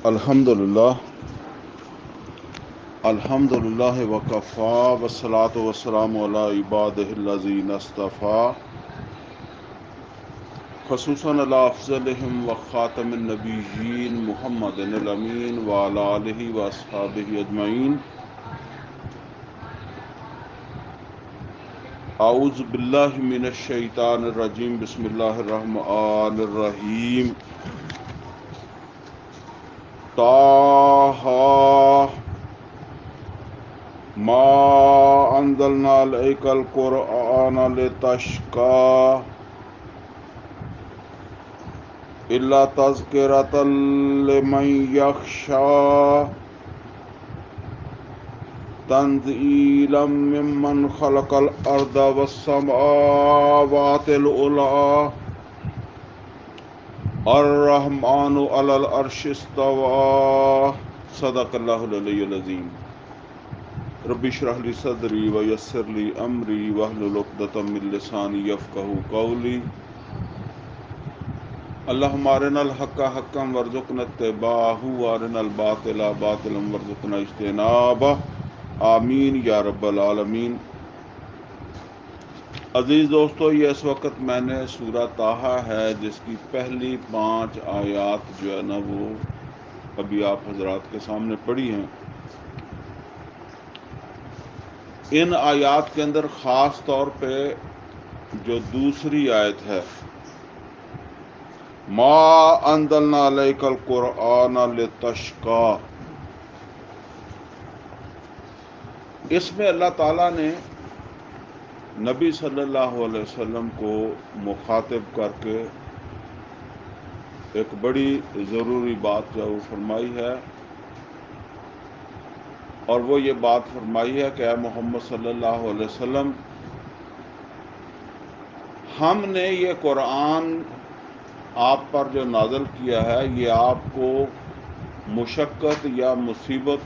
الحمدللہ وکفا والصلاة والسلام علی عبادہ الذین اصطفیٰ خصوصاً علی افضلہم وخاتم النبیین محمد الامین وعلی آلہ واصحابہ اجمعین. اعوذ باللہ من الشیطان الرجیم. بسم اللہ الرحمن الرحیم. طٰہٰ ما انزلنا علیک القرآن لتشقی الا تذکرۃ لمن یخشی تنزیلا ممن خلق الارض والسماوات العلی الرحمن علی العرش استوی. صدق اللہ العلی العظیم. رب اشرح لی صدری ویسر لی امری واحلل عقدۃ من لسانی یفقہوا قولی. اللہم ارنا الحق حقا وارزقنا اتباعہ وارنا الباطل باطلا وارزقنا اجتنابہ. آمین یا رب العالمین. عزیز دوستو، یہ اس وقت میں نے سورہ طٰہٰ ہے جس کی پہلی 5 آیات جو ہے نا وہ ابھی آپ حضرات کے سامنے پڑھی ہیں. ان آیات کے اندر خاص طور پہ جو دوسری آیت ہے ما انزلنا علیک القرآن لتشقی، اس میں اللہ تعالیٰ نے نبی صلی اللہ علیہ وسلم کو مخاطب کر کے ایک بڑی ضروری بات جو وہ فرمائی ہے، اور وہ یہ بات فرمائی ہے کہ اے محمد صلی اللہ علیہ وسلم، ہم نے یہ قرآن آپ پر جو نازل کیا ہے یہ آپ کو مشقت یا مصیبت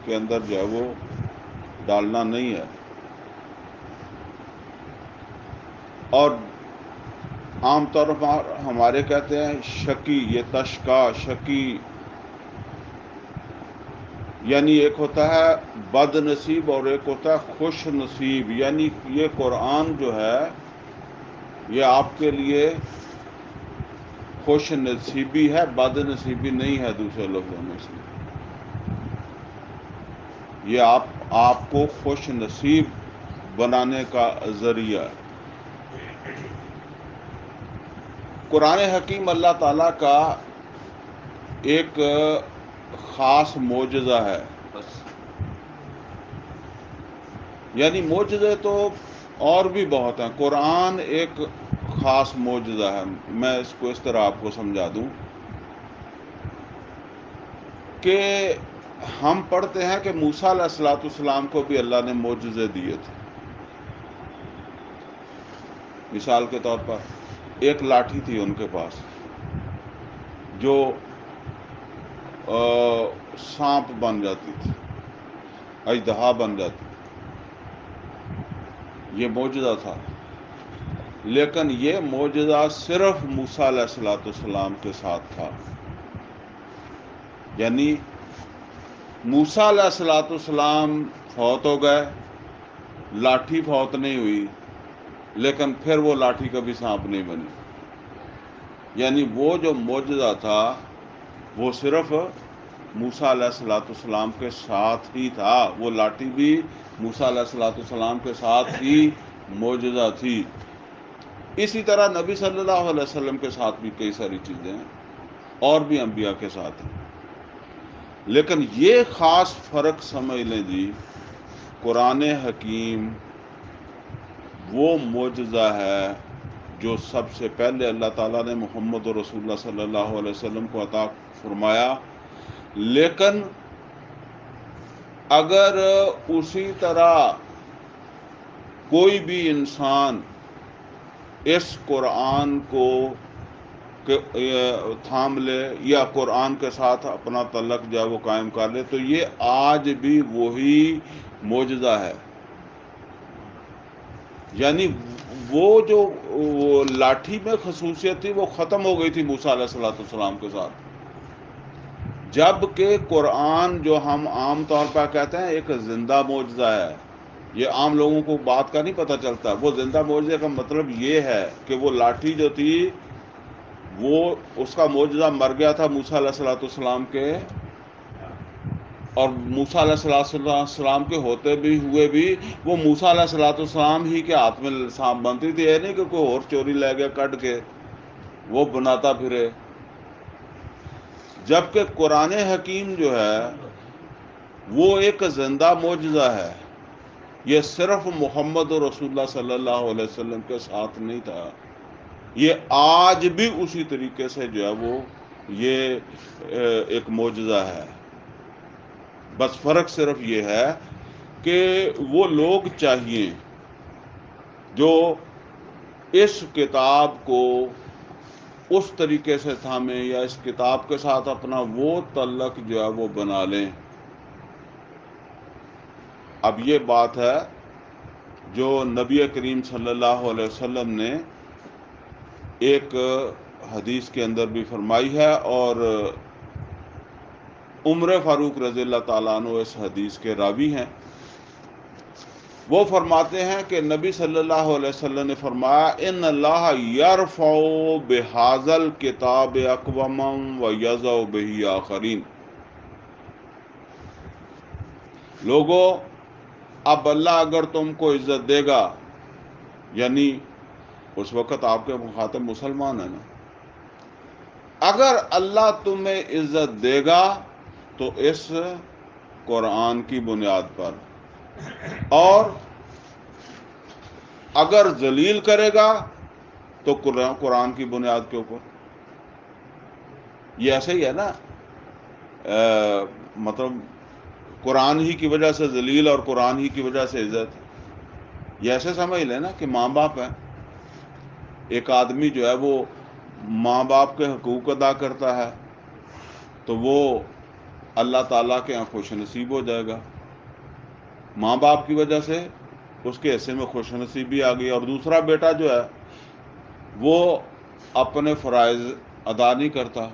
کے اندر جو ہے وہ ڈالنا نہیں ہے. اور عام طور پر ہمارے کہتے ہیں شقی، یہ تشقا شقی یعنی ایک ہوتا ہے بد نصیب اور ایک ہوتا ہے خوش نصیب. یعنی یہ قرآن جو ہے یہ آپ کے لیے خوش نصیبی ہے، بد نصیبی نہیں ہے. دوسرے لفظوں میں سے یہ آپ کو خوش نصیب بنانے کا ذریعہ ہے. قرآن حکیم اللہ تعالیٰ کا ایک خاص معجزہ ہے. یعنی معجزے تو اور بھی بہت ہیں، قرآن ایک خاص معجزہ ہے. میں اس کو اس طرح آپ کو سمجھا دوں کہ ہم پڑھتے ہیں کہ موسیٰ علیہ السلام کو بھی اللہ نے معجزے دیے تھے. مثال کے طور پر ایک لاٹھی تھی ان کے پاس جو سانپ بن جاتی تھی، اژدہا بن جاتی. یہ معجزہ تھا، لیکن یہ معجزہ صرف موسیٰ علیہ السلام کے ساتھ تھا. یعنی موسیٰ علیہ السلام فوت ہو گئے، لاٹھی فوت نہیں ہوئی، لیکن پھر وہ لاٹھی کبھی سانپ نہیں بنی. یعنی وہ جو معجزہ تھا وہ صرف موسیٰ علیہ السلام کے ساتھ ہی تھا. وہ لاٹھی بھی موسیٰ علیہ السلام کے ساتھ ہی معجزہ تھی. اسی طرح نبی صلی اللہ علیہ وسلم کے ساتھ بھی کئی ساری چیزیں ہیں، اور بھی انبیاء کے ساتھ ہیں. لیکن یہ خاص فرق سمجھ لیں جی، قرآن حکیم وہ معجزہ ہے جو سب سے پہلے اللہ تعالیٰ نے محمد رسول اللہ صلی اللہ علیہ وسلم کو عطا فرمایا. لیکن اگر اسی طرح کوئی بھی انسان اس قرآن کو تھام لے یا قرآن کے ساتھ اپنا تعلق جو ہے وہ قائم کر لے تو یہ آج بھی وہی معجزہ ہے. یعنی وہ جو لاٹھی میں خصوصیت تھی وہ ختم ہو گئی تھی موسیٰ علیہ السلام کے ساتھ. جبکہ قرآن جو ہم عام طور پر کہتے ہیں ایک زندہ معجزہ ہے، یہ عام لوگوں کو بات کا نہیں پتہ چلتا. وہ زندہ معجزے کا مطلب یہ ہے کہ وہ لاٹھی جو تھی وہ اس کا معجزہ مر گیا تھا موسیٰ علیہ السلام کے، اور موسیٰ علیہ السلام کے ہوتے بھی ہوئے بھی وہ موسیٰ علیہ السلام ہی کے ہاتھ میں سانپ بنتی تھی. یہ نہیں کہ کوئی اور چوری لے گیا کٹ کے وہ بناتا پھرے. جبکہ قرآن حکیم جو ہے وہ ایک زندہ معجزہ ہے. یہ صرف محمد رسول اللہ صلی اللہ علیہ وسلم کے ساتھ نہیں تھا، یہ آج بھی اسی طریقے سے جو ہے وہ یہ ایک معجزہ ہے. بس فرق صرف یہ ہے کہ وہ لوگ چاہیے جو اس کتاب کو اس طریقے سے تھامیں یا اس کتاب کے ساتھ اپنا وہ تعلق جو ہے وہ بنا لیں. اب یہ بات ہے جو نبی کریم صلی اللہ علیہ وسلم نے ایک حدیث کے اندر بھی فرمائی ہے، اور عمر فاروق رضی اللہ تعالیٰ عنہ اس حدیث کے راوی ہیں. وہ فرماتے ہیں کہ نبی صلی اللہ علیہ وسلم نے فرمایا ان اللہ یرفع بہذا الکتاب اقواما ویضع بہ آخرین. لوگوں، اب اللہ اگر تم کو عزت دے گا، یعنی اس وقت آپ کے مخاطب مسلمان ہیں نا، اگر اللہ تمہیں عزت دے گا تو اس قرآن کی بنیاد پر، اور اگر ذلیل کرے گا تو قرآن کی بنیاد کے اوپر. یہ ایسے ہی ہے نا، مطلب قرآن ہی کی وجہ سے ذلیل اور قرآن ہی کی وجہ سے عزت. یہ ایسے سمجھ لیں نا کہ ماں باپ ہیں، ایک آدمی جو ہے وہ ماں باپ کے حقوق ادا کرتا ہے تو وہ اللہ تعالیٰ کے یہاں خوش نصیب ہو جائے گا. ماں باپ کی وجہ سے اس کے حصے میں خوش نصیبی آ گئی. اور دوسرا بیٹا جو ہے وہ اپنے فرائض ادا نہیں کرتا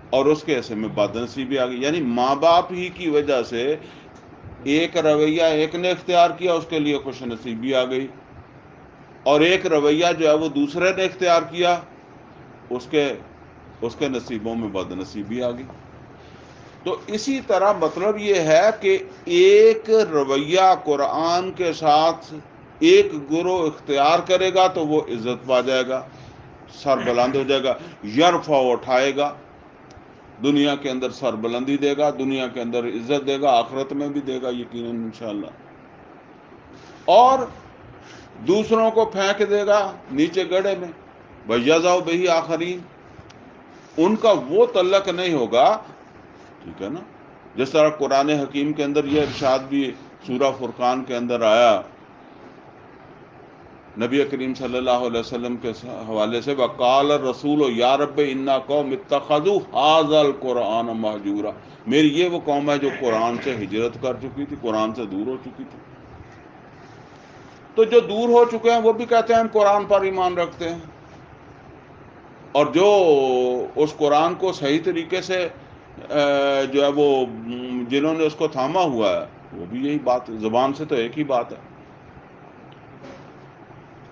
اور اس کے حصے میں بد نصیبی آ گئی. یعنی ماں باپ ہی کی وجہ سے ایک رویہ ایک نے اختیار کیا، اس کے لیے خوش نصیبی آ گئی، اور ایک رویہ جو ہے وہ دوسرے نے اختیار کیا، اس کے نصیبوں میں بد نصیبی آ گئی. تو اسی طرح مطلب یہ ہے کہ ایک رویہ قرآن کے ساتھ ایک گروہ اختیار کرے گا تو وہ عزت پا جائے گا، سر بلند ہو جائے گا. یرفع اٹھائے گا، دنیا کے اندر سر بلندی دے گا، دنیا کے اندر عزت دے گا، آخرت میں بھی دے گا یقیناً انشاءاللہ. اور دوسروں کو پھینک دے گا نیچے گڑھے میں، وَیَضَعُ بِهِ آخرین. ان کا وہ تعلق نہیں ہوگا. ٹھیک ہے نا، جس طرح قرآن حکیم کے اندر یہ ارشاد بھی سورہ فرقان کے اندر آیا نبی کریم صلی اللہ علیہ وسلم کے حوالے سے، وَقَالَ الرَّسُولُ يَا رَبِّ إِنَّ قَوْمِ اتَّخَذُوا هَٰذَا الْقُرْآنَ مَهْجُورًا. میری یہ وہ قوم ہے جو قرآن سے ہجرت کر چکی تھی، قرآن سے دور ہو چکی تھی. تو جو دور ہو چکے ہیں وہ بھی کہتے ہیں ہم قرآن پر ایمان رکھتے ہیں، اور جو اس قرآن کو صحیح طریقے سے جو ہے وہ جنہوں نے اس کو تھاما ہوا ہے وہ بھی یہی بات، زبان سے تو ایک ہی بات ہے.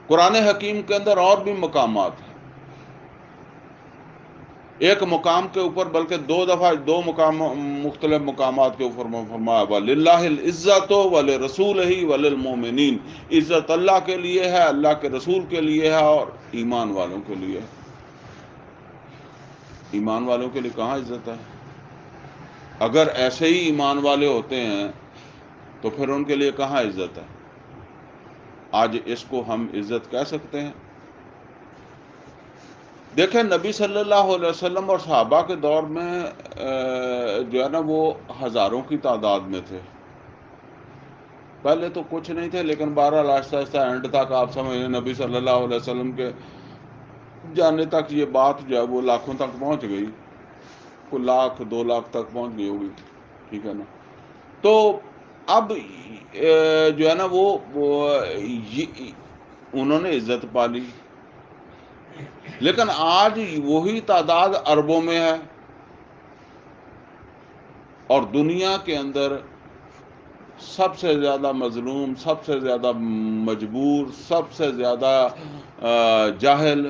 قرآن حکیم کے اندر اور بھی مقامات ہیں. ایک مقام کے اوپر بلکہ دو دفعہ مختلف مقامات کے اوپر فرمایا وَلِلَّهِ الْعِزَّةُ وَلِرَسُولِهِ وَلِلْمُؤْمِنِينَ. عزت اللہ کے لیے ہے، اللہ کے رسول کے لیے ہے، اور ایمان والوں کے لیے ہے. ایمان والوں کے لیے کہاں عزت ہے؟ اگر ایسے ہی ایمان والے ہوتے ہیں تو پھر ان کے لیے کہاں عزت ہے؟ آج اس کو ہم عزت کہہ سکتے ہیں؟ دیکھیں نبی صلی اللہ علیہ وسلم اور صحابہ کے دور میں جو ہے نا وہ ہزاروں کی تعداد میں تھے. پہلے تو کچھ نہیں تھے، لیکن بہرحال آہستہ آہستہ اینڈ تک آپ سمجھیں نبی صلی اللہ علیہ وسلم کے جانے تک یہ بات جو ہے وہ لاکھوں تک پہنچ گئی، کوئی 1,00,000 2,00,000 تک پہنچ گئی ہوگی. ٹھیک ہے نا. تو اب جو ہے نا وہ انہوں نے عزت پا لی، لیکن آج وہی تعداد اربوں میں ہے. اور دنیا کے اندر سب سے زیادہ مظلوم، سب سے زیادہ مجبور، سب سے زیادہ جاہل،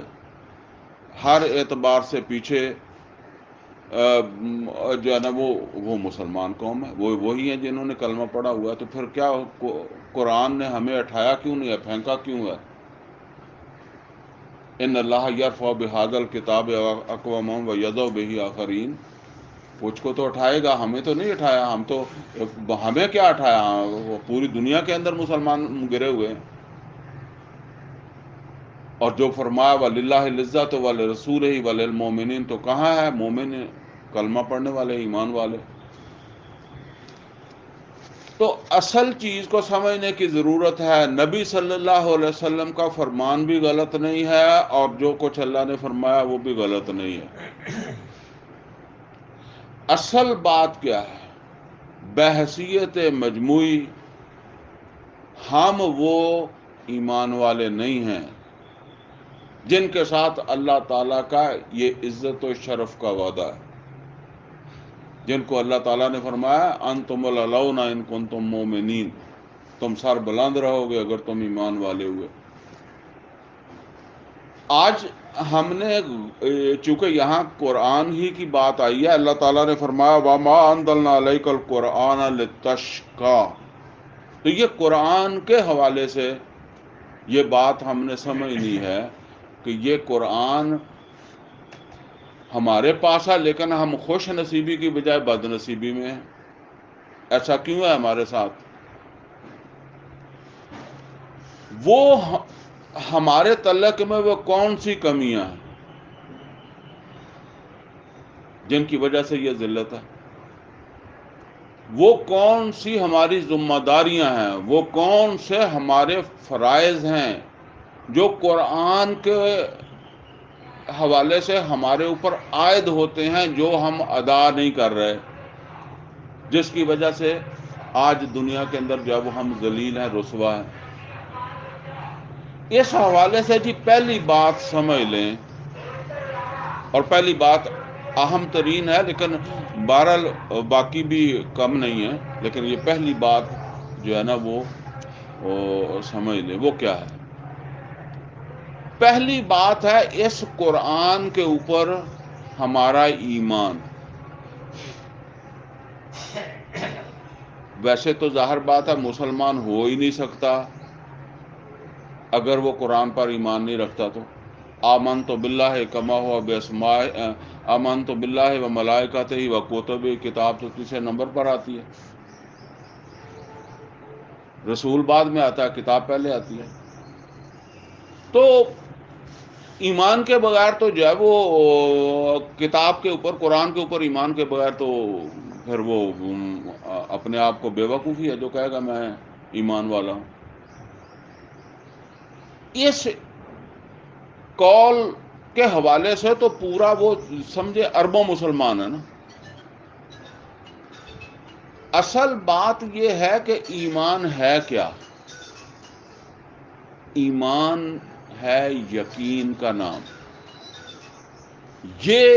ہر اعتبار سے پیچھے جو ہے نا وہ مسلمان قوم ہے، وہی ہیں جنہوں نے کلمہ پڑھا ہوا ہے۔ تو پھر کیا قرآن نے ہمیں اٹھایا کیوں نہیں ہے، پھینکا کیوں ہے؟ ان اللہ یرفع بہذا الکتاب اقواما ویضع بہ آخرین، کچھ کو تو اٹھائے گا، ہمیں تو نہیں اٹھایا، ہمیں کیا اٹھایا؟ وہ پوری دنیا کے اندر مسلمان گرے ہوئے ہیں۔ اور جو فرمایا وَلِلَّهِ الْعِزَّةُ وَلِرَسُولِهِ وَلِلْمُؤْمِنِينَ، تو کہاں ہے مومن، کلمہ پڑھنے والے، ایمان والے؟ تو اصل چیز کو سمجھنے کی ضرورت ہے۔ نبی صلی اللہ علیہ وسلم کا فرمان بھی غلط نہیں ہے، اور جو کچھ اللہ نے فرمایا وہ بھی غلط نہیں ہے۔ اصل بات کیا ہے؟ بحیثیت مجموعی ہم وہ ایمان والے نہیں ہیں جن کے ساتھ اللہ تعالیٰ کا یہ عزت و شرف کا وعدہ ہے، جن کو اللہ تعالیٰ نے فرمایا انتم الاعلون ان کنتم مومنین، تم سر بلند رہو گے اگر تم ایمان والے ہوئے۔ آج ہم نے چونکہ یہاں قرآن ہی کی بات آئی ہے، اللہ تعالیٰ نے فرمایا وَمَا أَنزَلْنَا عَلَيْكَ الْقُرْآنَ لِتَشْقَىٰ، تو یہ قرآن کے حوالے سے یہ بات ہم نے سمجھنی ہے کہ یہ قرآن ہمارے پاس ہے، لیکن ہم خوش نصیبی کی بجائے بد نصیبی میں ہیں۔ ایسا کیوں ہے ہمارے ساتھ؟ وہ ہمارے تعلق میں وہ کون سی کمیاں ہیں جن کی وجہ سے یہ ذلت ہے؟ وہ کون سی ہماری ذمہ داریاں ہیں، وہ کون سے ہمارے فرائض ہیں جو قرآن کے حوالے سے ہمارے اوپر عائد ہوتے ہیں، جو ہم ادا نہیں کر رہے، جس کی وجہ سے آج دنیا کے اندر جب ہم ذلیل ہیں، رسوا ہیں۔ اس حوالے سے جی پہلی بات سمجھ لیں، اور پہلی بات اہم ترین ہے، لیکن بہرحال باقی بھی کم نہیں ہے، لیکن یہ پہلی بات جو ہے نا وہ سمجھ لیں، وہ کیا ہے؟ پہلی بات ہے اس قرآن کے اوپر ہمارا ایمان۔ ویسے تو ظاہر بات ہے مسلمان ہو ہی نہیں سکتا اگر وہ قرآن پر ایمان نہیں رکھتا۔ تو آمنت باللہ کما ہوا باسماء، آمنت باللہ و ملائکتہ و کتبہ، کتاب تو تیسرے نمبر پر آتی ہے، رسول بعد میں آتا ہے، کتاب پہلے آتی ہے۔ تو ایمان کے بغیر تو جو ہے وہ کتاب کے اوپر، قرآن کے اوپر ایمان کے بغیر تو پھر وہ اپنے آپ کو بے وقوفی ہے جو کہے گا میں ایمان والا ہوں۔ اس قول کے حوالے سے تو پورا وہ سمجھے اربوں مسلمان ہے نا۔ اصل بات یہ ہے کہ ایمان ہے کیا؟ ایمان ہے یقین کا نام۔ یہ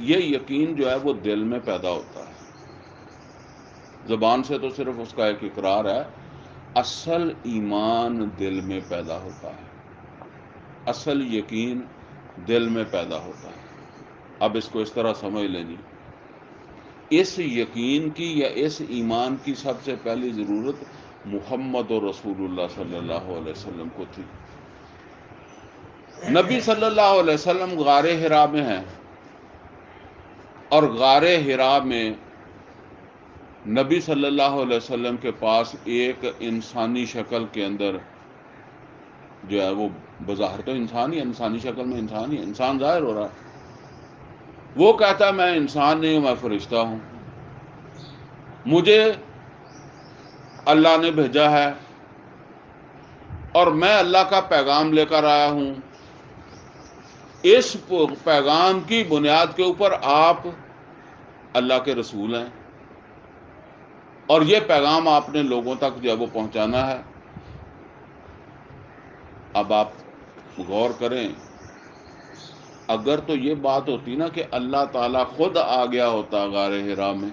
یقین جو ہے وہ دل میں پیدا ہوتا ہے، زبان سے تو صرف اس کا ایک اقرار ہے، اصل ایمان دل میں پیدا ہوتا ہے، اصل یقین دل میں پیدا ہوتا ہے۔ اب اس کو اس طرح سمجھ لیں جی، اس یقین کی یا اس ایمان کی سب سے پہلی ضرورت محمد و رسول اللہ صلی اللہ علیہ وسلم کو تھی۔ نبی صلی اللہ علیہ وسلم غار حرا میں ہیں، اور غار حرا میں نبی صلی اللہ علیہ وسلم کے پاس ایک انسانی شکل کے اندر جو ہے وہ بظاہر تو انسان ہی ہے، انسانی شکل میں انسان ہی ہے، انسان ظاہر ہو رہا ہے۔ وہ کہتا ہے میں انسان نہیں ہوں، میں فرشتہ ہوں، مجھے اللہ نے بھیجا ہے اور میں اللہ کا پیغام لے کر آیا ہوں۔ اس پیغام کی بنیاد کے اوپر آپ اللہ کے رسول ہیں، اور یہ پیغام آپ نے لوگوں تک جو ہے وہ پہنچانا ہے۔ اب آپ غور کریں، اگر تو یہ بات ہوتی نا کہ اللہ تعالیٰ خود آ گیا ہوتا غار حرا میں،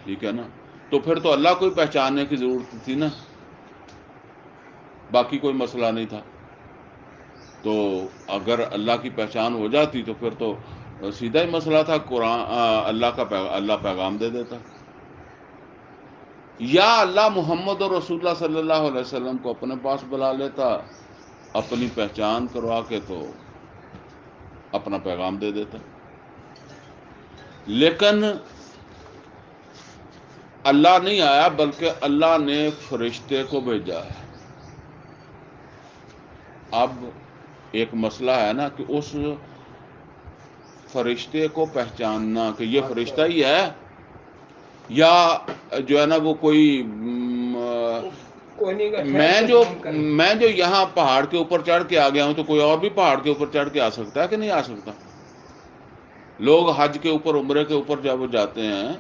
ٹھیک ہے نا، تو پھر تو اللہ کو ہی پہچاننے کی ضرورت تھی نا، باقی کوئی مسئلہ نہیں تھا۔ تو اگر اللہ کی پہچان ہو جاتی تو پھر تو سیدھا ہی مسئلہ تھا، قرآن اللہ پیغام دے دیتا، یا اللہ محمد اور رسول اللہ صلی اللہ علیہ وسلم کو اپنے پاس بلا لیتا، اپنی پہچان کروا کے تو اپنا پیغام دے دیتا۔ لیکن اللہ نہیں آیا، بلکہ اللہ نے فرشتے کو بھیجا ہے۔ اب ایک مسئلہ ہے نا کہ اس فرشتے کو پہچاننا کہ یہ فرشتہ ہی ہے، یا جو ہے نا وہ کوئی میں جو یہاں پہاڑ کے اوپر چڑھ کے آ گیا ہوں، تو کوئی اور بھی پہاڑ کے اوپر چڑھ کے آ سکتا ہے کہ نہیں آ سکتا؟ لوگ حج کے اوپر، عمرے کے اوپر جب وہ جاتے ہیں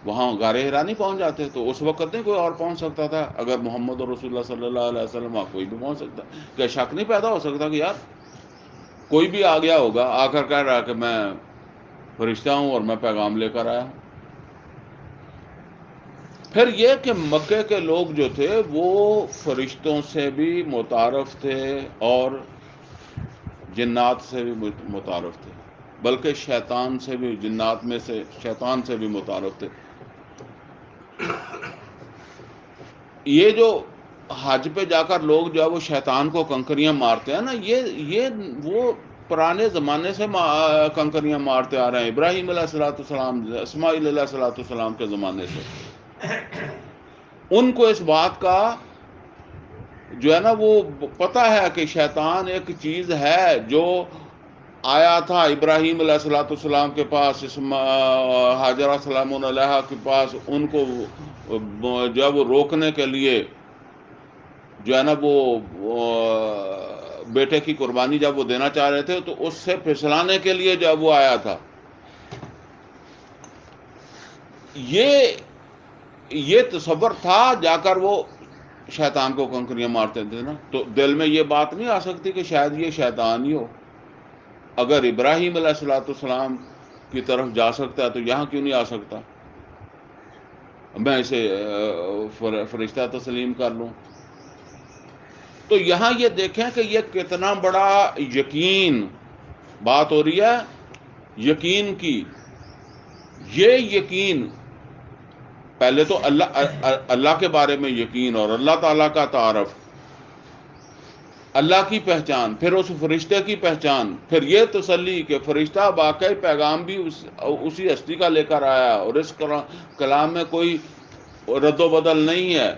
وہاں غار حرا نہیں پہنچ جاتے، تو اس وقت نہیں کوئی اور پہنچ سکتا تھا؟ اگر محمد اور رسول اللہ صلی اللہ علیہ وسلم وہاں کوئی بھی پہنچ سکتا، کیا شک نہیں پیدا ہو سکتا کہ یار کوئی بھی آ گیا ہوگا، آ کر کہہ رہا کہ میں فرشتہ ہوں اور میں پیغام لے کر آیا ہوں؟ پھر یہ کہ مکے کے لوگ جو تھے وہ فرشتوں سے بھی متعارف تھے اور جنات سے بھی متعارف تھے، بلکہ شیطان سے بھی، جنات میں سے شیطان سے بھی متعارف تھے۔ یہ جو حج پہ جا کر لوگ جو ہے وہ شیطان کو کنکریاں مارتے ہیں نا، یہ وہ پرانے زمانے سے کنکریاں مارتے آ رہے ہیں، ابراہیم علیہ الصلوۃ والسلام، اسماعیل علیہ الصلوۃ والسلام کے زمانے سے۔ ان کو اس بات کا جو ہے نا وہ پتہ ہے کہ شیطان ایک چیز ہے جو آیا تھا ابراہیم علیہ الصلوۃ والسلام کے پاس، حاجرہ سلام علیہا کے پاس، ان کو جو ہے وہ روکنے کے لیے، جو ہے نا وہ بیٹے کی قربانی جب وہ دینا چاہ رہے تھے تو اس سے پھسلانے کے لیے جب وہ آیا تھا۔ یہ تصور تھا، جا کر وہ شیطان کو کنکریاں مارتے تھے نا، تو دل میں یہ بات نہیں آ سکتی کہ شاید یہ شیطان ہی ہو؟ اگر ابراہیم علیہ الصلوۃ والسلام کی طرف جا سکتا ہے تو یہاں کیوں نہیں آ سکتا؟ میں اسے فرشتہ تسلیم کر لوں۔ تو یہاں یہ دیکھیں کہ یہ کتنا بڑا یقین بات ہو رہی ہے، یقین کی۔ یہ یقین پہلے تو اللہ کے بارے میں یقین اور اللہ تعالیٰ کا تعارف، اللہ کی پہچان، پھر اس فرشتے کی پہچان، پھر یہ تسلی کہ فرشتہ واقعی پیغام بھی اسی ہستی کا لے کر آیا اور اس کلام میں کوئی رد و بدل نہیں ہے۔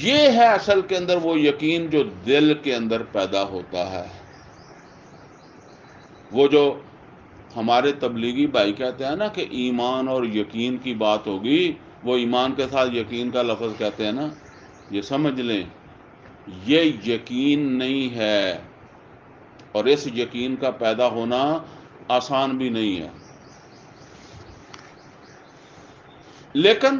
یہ ہے اصل کے اندر وہ یقین جو دل کے اندر پیدا ہوتا ہے۔ وہ جو ہمارے تبلیغی بھائی کہتے ہیں نا کہ ایمان اور یقین کی بات ہوگی، وہ ایمان کے ساتھ یقین کا لفظ کہتے ہیں نا، یہ سمجھ لیں یہ یقین نہیں ہے، اور اس یقین کا پیدا ہونا آسان بھی نہیں ہے۔ لیکن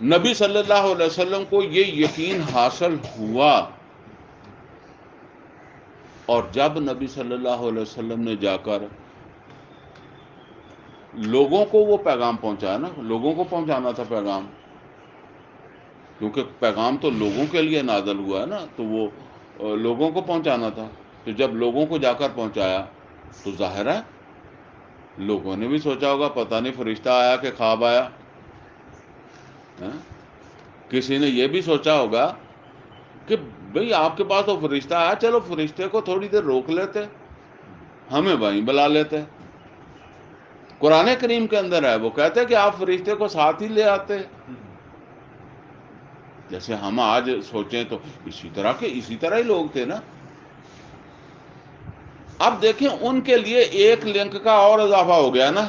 نبی صلی اللہ علیہ وسلم کو یہ یقین حاصل ہوا، اور جب نبی صلی اللہ علیہ وسلم نے جا کر لوگوں کو وہ پیغام پہنچایا نا، لوگوں کو پہنچانا تھا پیغام، کیونکہ پیغام تو لوگوں کے لیے نازل ہوا ہے نا، تو وہ لوگوں کو پہنچانا تھا۔ تو جب لوگوں کو جا کر پہنچایا تو ظاہر ہے لوگوں نے بھی سوچا ہوگا پتہ نہیں فرشتہ آیا کہ خواب آیا۔ کسی نے یہ بھی سوچا ہوگا کہ بھئی آپ کے پاس تو فرشتہ آیا، چلو فرشتے کو تھوڑی دیر روک لیتے، ہمیں وہیں بلا لیتے۔ قرآن کریم کے اندر ہے، وہ کہتے ہیں کہ آپ فرشتے کو ساتھ ہی لے آتے۔ جیسے ہم آج سوچیں تو اسی طرح ہی لوگ تھے نا۔ اب دیکھیں ان کے لیے ایک لنک کا اور اضافہ ہو گیا نا،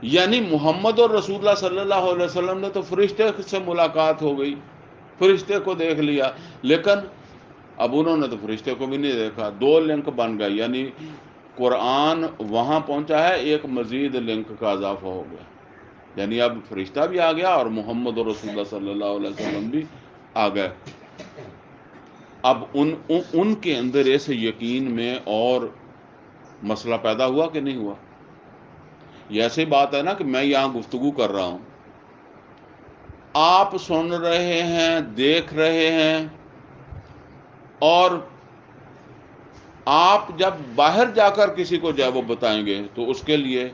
یعنی محمد اور رسول اللہ صلی اللہ علیہ وسلم نے تو فرشتے سے ملاقات ہو گئی، فرشتے کو دیکھ لیا، لیکن اب انہوں نے تو فرشتے کو بھی نہیں دیکھا۔ دو لنک بن گئے، یعنی قرآن وہاں پہنچا ہے، ایک مزید لنک کا اضافہ ہو گیا، یعنی اب فرشتہ بھی آ گیا اور محمد اور رسول اللہ صلی اللہ علیہ وسلم بھی آ گئے۔ اب ان کے اندر ایسے یقین میں اور مسئلہ پیدا ہوا کہ نہیں ہوا؟ یہ ایسی بات ہے نا کہ میں یہاں گفتگو کر رہا ہوں، آپ سن رہے ہیں، دیکھ رہے ہیں، اور آپ جب باہر جا کر کسی کو جو ہے وہ بتائیں گے تو اس کے لیے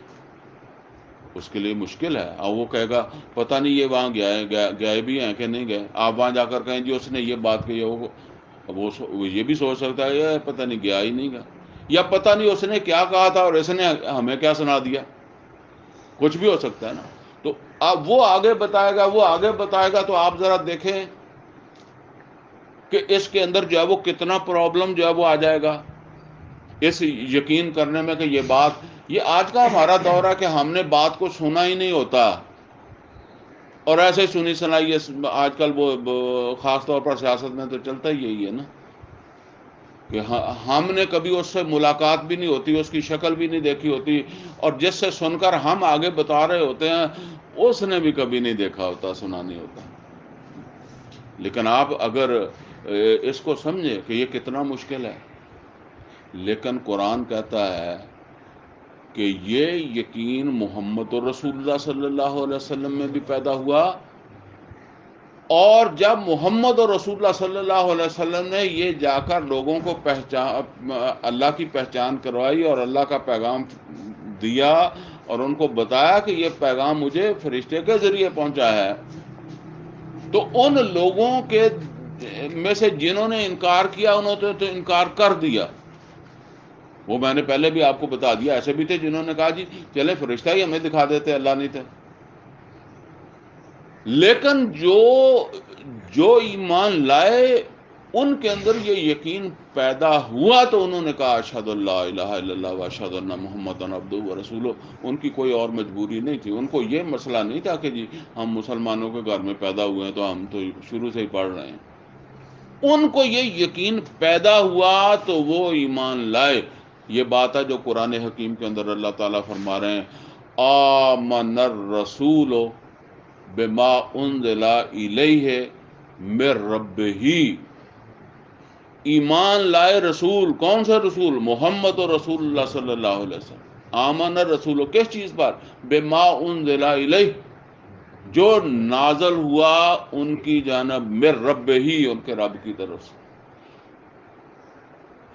مشکل ہے، اور وہ کہے گا پتہ نہیں یہ وہاں گئے بھی ہیں کہ نہیں گئے۔ آپ وہاں جا کر کہیں جی اس نے یہ بات کہی ہے، وہ یہ بھی سوچ سکتا ہے یہ پتہ نہیں گیا ہی نہیں گیا، یا پتہ نہیں اس نے کیا کہا تھا اور اس نے ہمیں کیا سنا دیا، کچھ بھی ہو سکتا ہے نا۔ تو اب وہ آگے بتائے گا تو آپ ذرا دیکھیں کہ اس کے اندر جو ہے وہ کتنا پرابلم جو ہے وہ آ جائے گا اس یقین کرنے میں کہ یہ بات، یہ آج کا ہمارا دور ہے کہ ہم نے بات کو سنا ہی نہیں ہوتا، اور ایسے سنی سنائی آج کل وہ خاص طور پر سیاست میں تو چلتا ہی یہی ہے نا کہ ہم نے کبھی اس سے ملاقات بھی نہیں ہوتی، اس کی شکل بھی نہیں دیکھی ہوتی، اور جس سے سن کر ہم آگے بتا رہے ہوتے ہیں اس نے بھی کبھی نہیں دیکھا ہوتا، سنا نہیں ہوتا۔ لیکن آپ اگر اس کو سمجھیں کہ یہ کتنا مشکل ہے، لیکن قرآن کہتا ہے کہ یہ یقین محمد رسول اللہ صلی اللہ علیہ وسلم میں بھی پیدا ہوا، اور جب محمد رسول اللہ صلی اللہ علیہ وسلم نے یہ جا کر لوگوں کو اللہ کی پہچان کروائی اور اللہ کا پیغام دیا اور ان کو بتایا کہ یہ پیغام مجھے فرشتے کے ذریعے پہنچا ہے، تو ان لوگوں کے میں سے جنہوں نے انکار کیا انہوں نے تو انکار کر دیا۔ وہ میں نے پہلے بھی آپ کو بتا دیا، ایسے بھی تھے جنہوں نے کہا جی چلے فرشتہ ہی ہمیں دکھا دیتے، اللہ نہیں تھے۔ لیکن جو ایمان لائے ان کے اندر یہ یقین پیدا ہوا تو انہوں نے کہا اشہد اللہ الہ الا اللہ و اشہد ان محمد عبدہ و رسولہ۔ ان کی کوئی اور مجبوری نہیں تھی، ان کو یہ مسئلہ نہیں تھا کہ جی ہم مسلمانوں کے گھر میں پیدا ہوئے ہیں تو ہم تو شروع سے ہی پڑھ رہے ہیں۔ ان کو یہ یقین پیدا ہوا تو وہ ایمان لائے۔ یہ بات ہے جو قرآن حکیم کے اندر اللہ تعالیٰ فرما رہے ہیں آمن الرسول بما انزل الیہ من ربہ، ایمان لائے رسول، کون سا رسول؟ محمد رسول اللہ صلی اللہ علیہ وسلم۔ آمن الرسول کس چیز پر؟ بما انزل الیہ، جو نازل ہوا ان کی جانب، من ربہ، ان کے رب کی طرف سے۔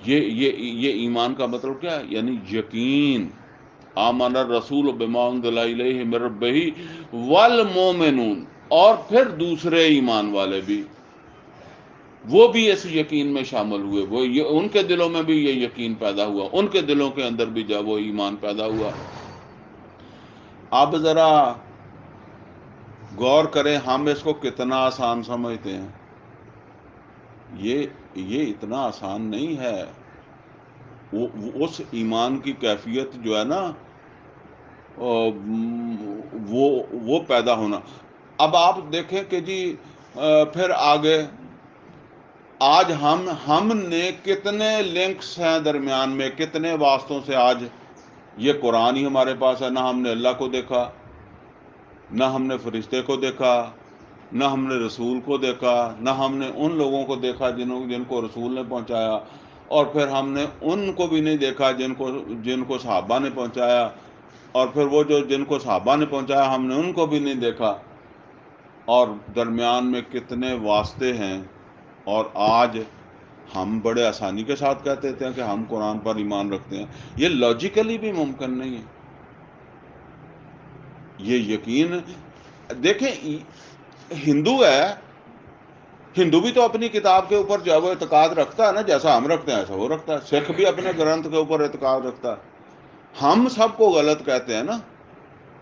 یہ ایمان کا مطلب کیا ہے؟ یعنی یقین۔ آمن الرسول بما انزل الیہ من ربہ والمؤمنون، اور پھر دوسرے ایمان والے بھی، وہ بھی اس یقین میں شامل ہوئے، ان کے دلوں میں بھی یہ یقین پیدا ہوا، ان کے دلوں کے اندر بھی جب وہ ایمان پیدا ہوا۔ اب ذرا غور کریں، ہم اس کو کتنا آسان سمجھتے ہیں۔ یہ اتنا آسان نہیں ہے۔ اس ایمان کی کیفیت جو ہے نا وہ پیدا ہونا۔ اب آپ دیکھیں کہ جی پھر آگے آج ہم نے کتنے لنکس ہیں درمیان میں، کتنے واسطوں سے آج یہ قرآن ہی ہمارے پاس ہے۔ نہ ہم نے اللہ کو دیکھا، نہ ہم نے فرشتے کو دیکھا، نہ ہم نے رسول کو دیکھا، نہ ہم نے ان لوگوں کو دیکھا جن کو رسول نے پہنچایا، اور پھر ہم نے ان کو بھی نہیں دیکھا جن کو صحابہ نے پہنچایا، اور پھر وہ جن کو صحابہ نے پہنچایا ہم نے ان کو بھی نہیں دیکھا، اور درمیان میں کتنے واسطے ہیں۔ اور آج ہم بڑے آسانی کے ساتھ کہتے ہیں کہ ہم قرآن پر ایمان رکھتے ہیں۔ یہ لاجیکلی بھی ممکن نہیں ہے۔ یہ یقین دیکھیں، ہندو ہے، ہندو بھی تو اپنی کتاب کے اوپر جو ہے وہ اعتقاد رکھتا ہے نا، جیسا ہم رکھتے ہیں ایسا وہ رکھتا ہے۔ سکھ بھی اپنے گرنتھ کے اوپر اعتقاد رکھتا ہے۔ ہم سب کو غلط کہتے ہیں نا،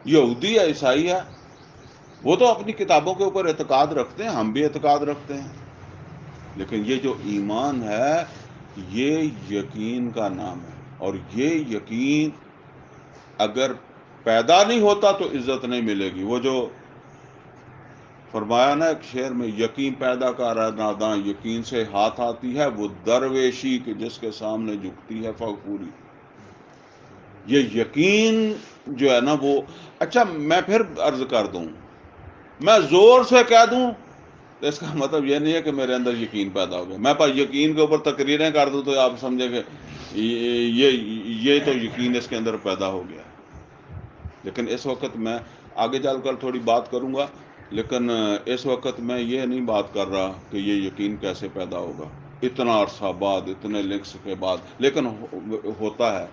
یہودی ہے، عیسائی ہے، وہ تو اپنی کتابوں کے اوپر اعتقاد رکھتے ہیں، ہم بھی اعتقاد رکھتے ہیں۔ لیکن یہ جو ایمان ہے یہ یقین کا نام ہے، اور یہ یقین اگر پیدا نہیں ہوتا تو عزت نہیں ملے گی۔ وہ جو فرمایا نا ایک شعر میں، یقین پیدا کر ناداں، یقین سے ہاتھ آتی ہے وہ درویشی کہ جس کے سامنے جھکتی ہے فغفوری۔ یہ یقین جو ہے نا وہ، اچھا میں پھر عرض کر دوں، میں زور سے کہہ دوں تو اس کا مطلب یہ نہیں ہے کہ میرے اندر یقین پیدا ہو گیا. میں پر یقین کے اوپر تقریریں کر دوں تو آپ سمجھیں کہ یہ تو یقین اس کے اندر پیدا ہو گیا. لیکن اس وقت میں آگے چل کر تھوڑی بات کروں گا، لیکن اس وقت میں یہ نہیں بات کر رہا کہ یہ یقین کیسے پیدا ہوگا اتنا عرصہ بعد، اتنے لنکس کے بعد، لیکن ہوتا ہے.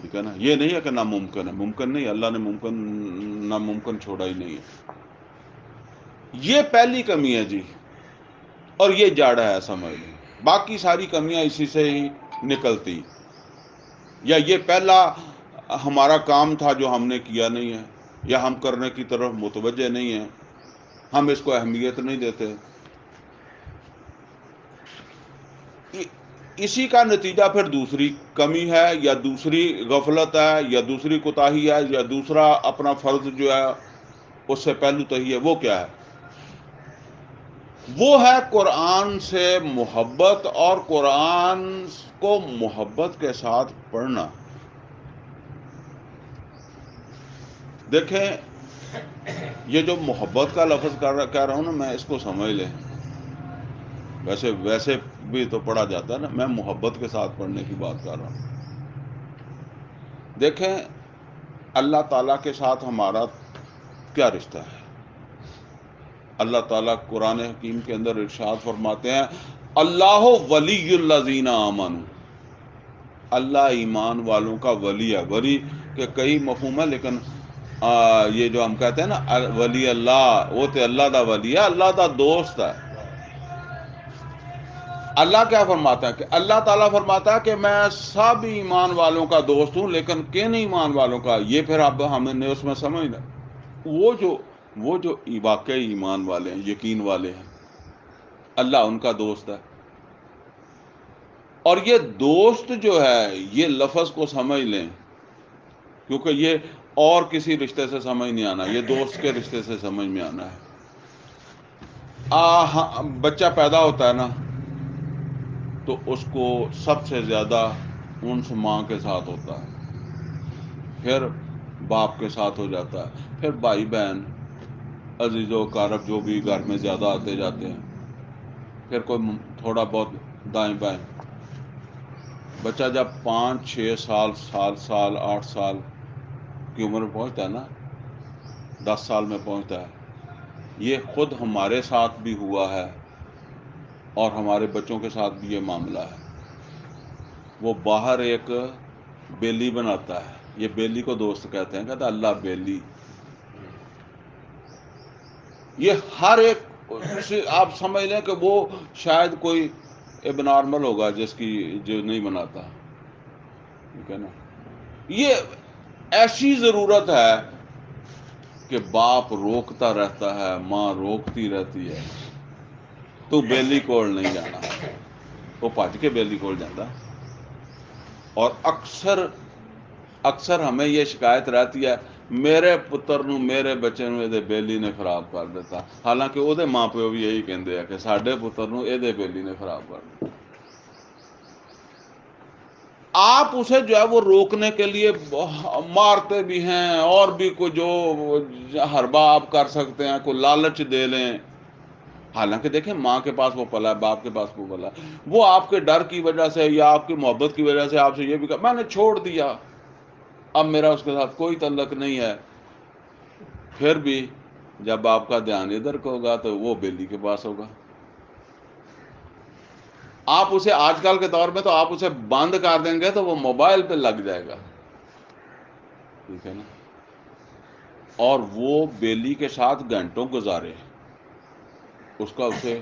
ٹھیک ہے نا. یہ نہیں ہے کہ ناممکن ہے، ممکن نہیں. اللہ نے ناممکن چھوڑا ہی نہیں ہے. یہ پہلی کمی ہے جی، اور یہ جڑ ہے سمجھ لیں. باقی ساری کمیاں اسی سے ہی نکلتی. یا یہ پہلا ہمارا کام تھا جو ہم نے کیا نہیں ہے، یا ہم کرنے کی طرف متوجہ نہیں ہیں، ہم اس کو اہمیت نہیں دیتے. اسی کا نتیجہ پھر دوسری کمی ہے، یا دوسری غفلت ہے، یا دوسری کوتاہی ہے، یا دوسرا اپنا فرض جو ہے اس سے پہلو تہی ہے. وہ کیا ہے؟ وہ ہے قرآن سے محبت، اور قرآن کو محبت کے ساتھ پڑھنا. دیکھیں، یہ جو محبت کا لفظ کہہ رہا ہوں نا، میں اس کو سمجھ لیں. ویسے بھی تو پڑھا جاتا ہے نا، میں محبت کے ساتھ پڑھنے کی بات کر رہا ہوں. دیکھیں، اللہ تعالیٰ کے ساتھ ہمارا کیا رشتہ ہے؟ اللہ تعالیٰ قرآن حکیم کے اندر ارشاد فرماتے ہیں، اللہ ولی الذین آمنوا. اللہ ایمان والوں کا ولی ہے. ولی کے کئی مفہوم ہے، لیکن یہ جو ہم کہتے ہیں نا ولی اللہ، وہ تو اللہ دا ولی ہے، اللہ دا دوست ہے. اللہ کیا فرماتا ہے کہ اللہ تعالیٰ فرماتا ہے کہ میں سب ایمان والوں کا دوست ہوں، لیکن کن ایمان والوں کا؟ یہ پھر اب ہم نے اس میں سمجھنا، وہ جو واقعی ایمان والے ہیں، یقین والے ہیں، اللہ ان کا دوست ہے. اور یہ دوست جو ہے، یہ لفظ کو سمجھ لیں، کیونکہ یہ اور کسی رشتے سے سمجھ نہیں آنا، یہ دوست کے رشتے سے سمجھ میں آنا ہے. بچہ پیدا ہوتا ہے نا، تو اس کو سب سے زیادہ انس ماں کے ساتھ ہوتا ہے، پھر باپ کے ساتھ ہو جاتا ہے، پھر بھائی بہن عزیز و اقارب جو بھی گھر میں زیادہ آتے جاتے ہیں، پھر کوئی تھوڑا بہت دائیں بائیں. بچہ جب 5 6 سال 7 سال 8 سال کی عمر میں پہنچتا ہے نا، 10 سال میں پہنچتا ہے، یہ خود ہمارے ساتھ بھی ہوا ہے اور ہمارے بچوں کے ساتھ بھی یہ معاملہ ہے. وہ باہر ایک بیلی بناتا ہے. یہ بیلی کو دوست کہتے ہیں، کہتا ہے اللہ بیلی. یہ ہر ایک سے آپ سمجھ لیں کہ وہ شاید کوئی اب نارمل ہوگا جس کی جو نہیں بناتا. ٹھیک ہے نا. یہ ایسی ضرورت ہے کہ باپ روکتا رہتا ہے، ماں روکتی رہتی ہے، تو بیلی کول نہیں جانا. وہ بھج کے بیلی کول جاتا. اور اکثر ہمیں یہ شکایت رہتی ہے، میرے پتر نو، میرے بچے نو یہ بیلی نے خراب کر دیتا. حالانکہ وہ ماں پیو بھی یہی کہندے ہیں کہ ساڈے پتر نو یہ بیلی نے خراب کر دیتا. آپ اسے جو ہے وہ روکنے کے لیے مارتے بھی ہیں، اور بھی کوئی جو حربہ آپ کر سکتے ہیں، کوئی لالچ دے لیں. حالانکہ دیکھیں، ماں کے پاس وہ پلا ہے، باپ کے پاس وہ پلا ہے. وہ آپ کے ڈر کی وجہ سے یا آپ کی محبت کی وجہ سے آپ سے یہ بھی کہا میں نے چھوڑ دیا، اب میرا اس کے ساتھ کوئی تعلق نہیں ہے. پھر بھی جب آپ کا دھیان ادھر کو ہوگا تو وہ بیلی کے پاس ہوگا. آپ اسے آج کل کے دور میں تو آپ اسے بند کر دیں گے تو وہ موبائل پہ لگ جائے گا. ٹھیک ہے نا. اور وہ بیلی کے ساتھ گھنٹوں گزارے، اس کا اسے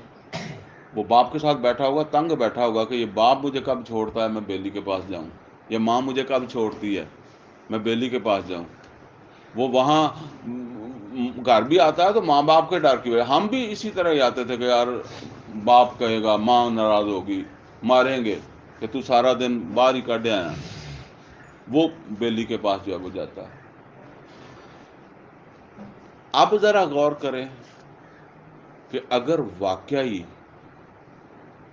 وہ باپ کے ساتھ بیٹھا ہوگا، تنگ بیٹھا ہوگا کہ یہ باپ مجھے کب چھوڑتا ہے میں بیلی کے پاس جاؤں، یہ ماں مجھے کب چھوڑتی ہے میں بیلی کے پاس جاؤں. وہ وہاں گھر بھی آتا ہے تو ماں باپ کے ڈر کی وجہ. ہم بھی اسی طرح ہی آتے تھے کہ یار باپ کہے گا، ماں ناراض ہوگی، ماریں گے کہ تو سارا دن باہر ہی کڈ آیا. وہ بیلی کے پاس جو ہے وہ جاتا ہے. اب ذرا غور کریں کہ اگر واقعی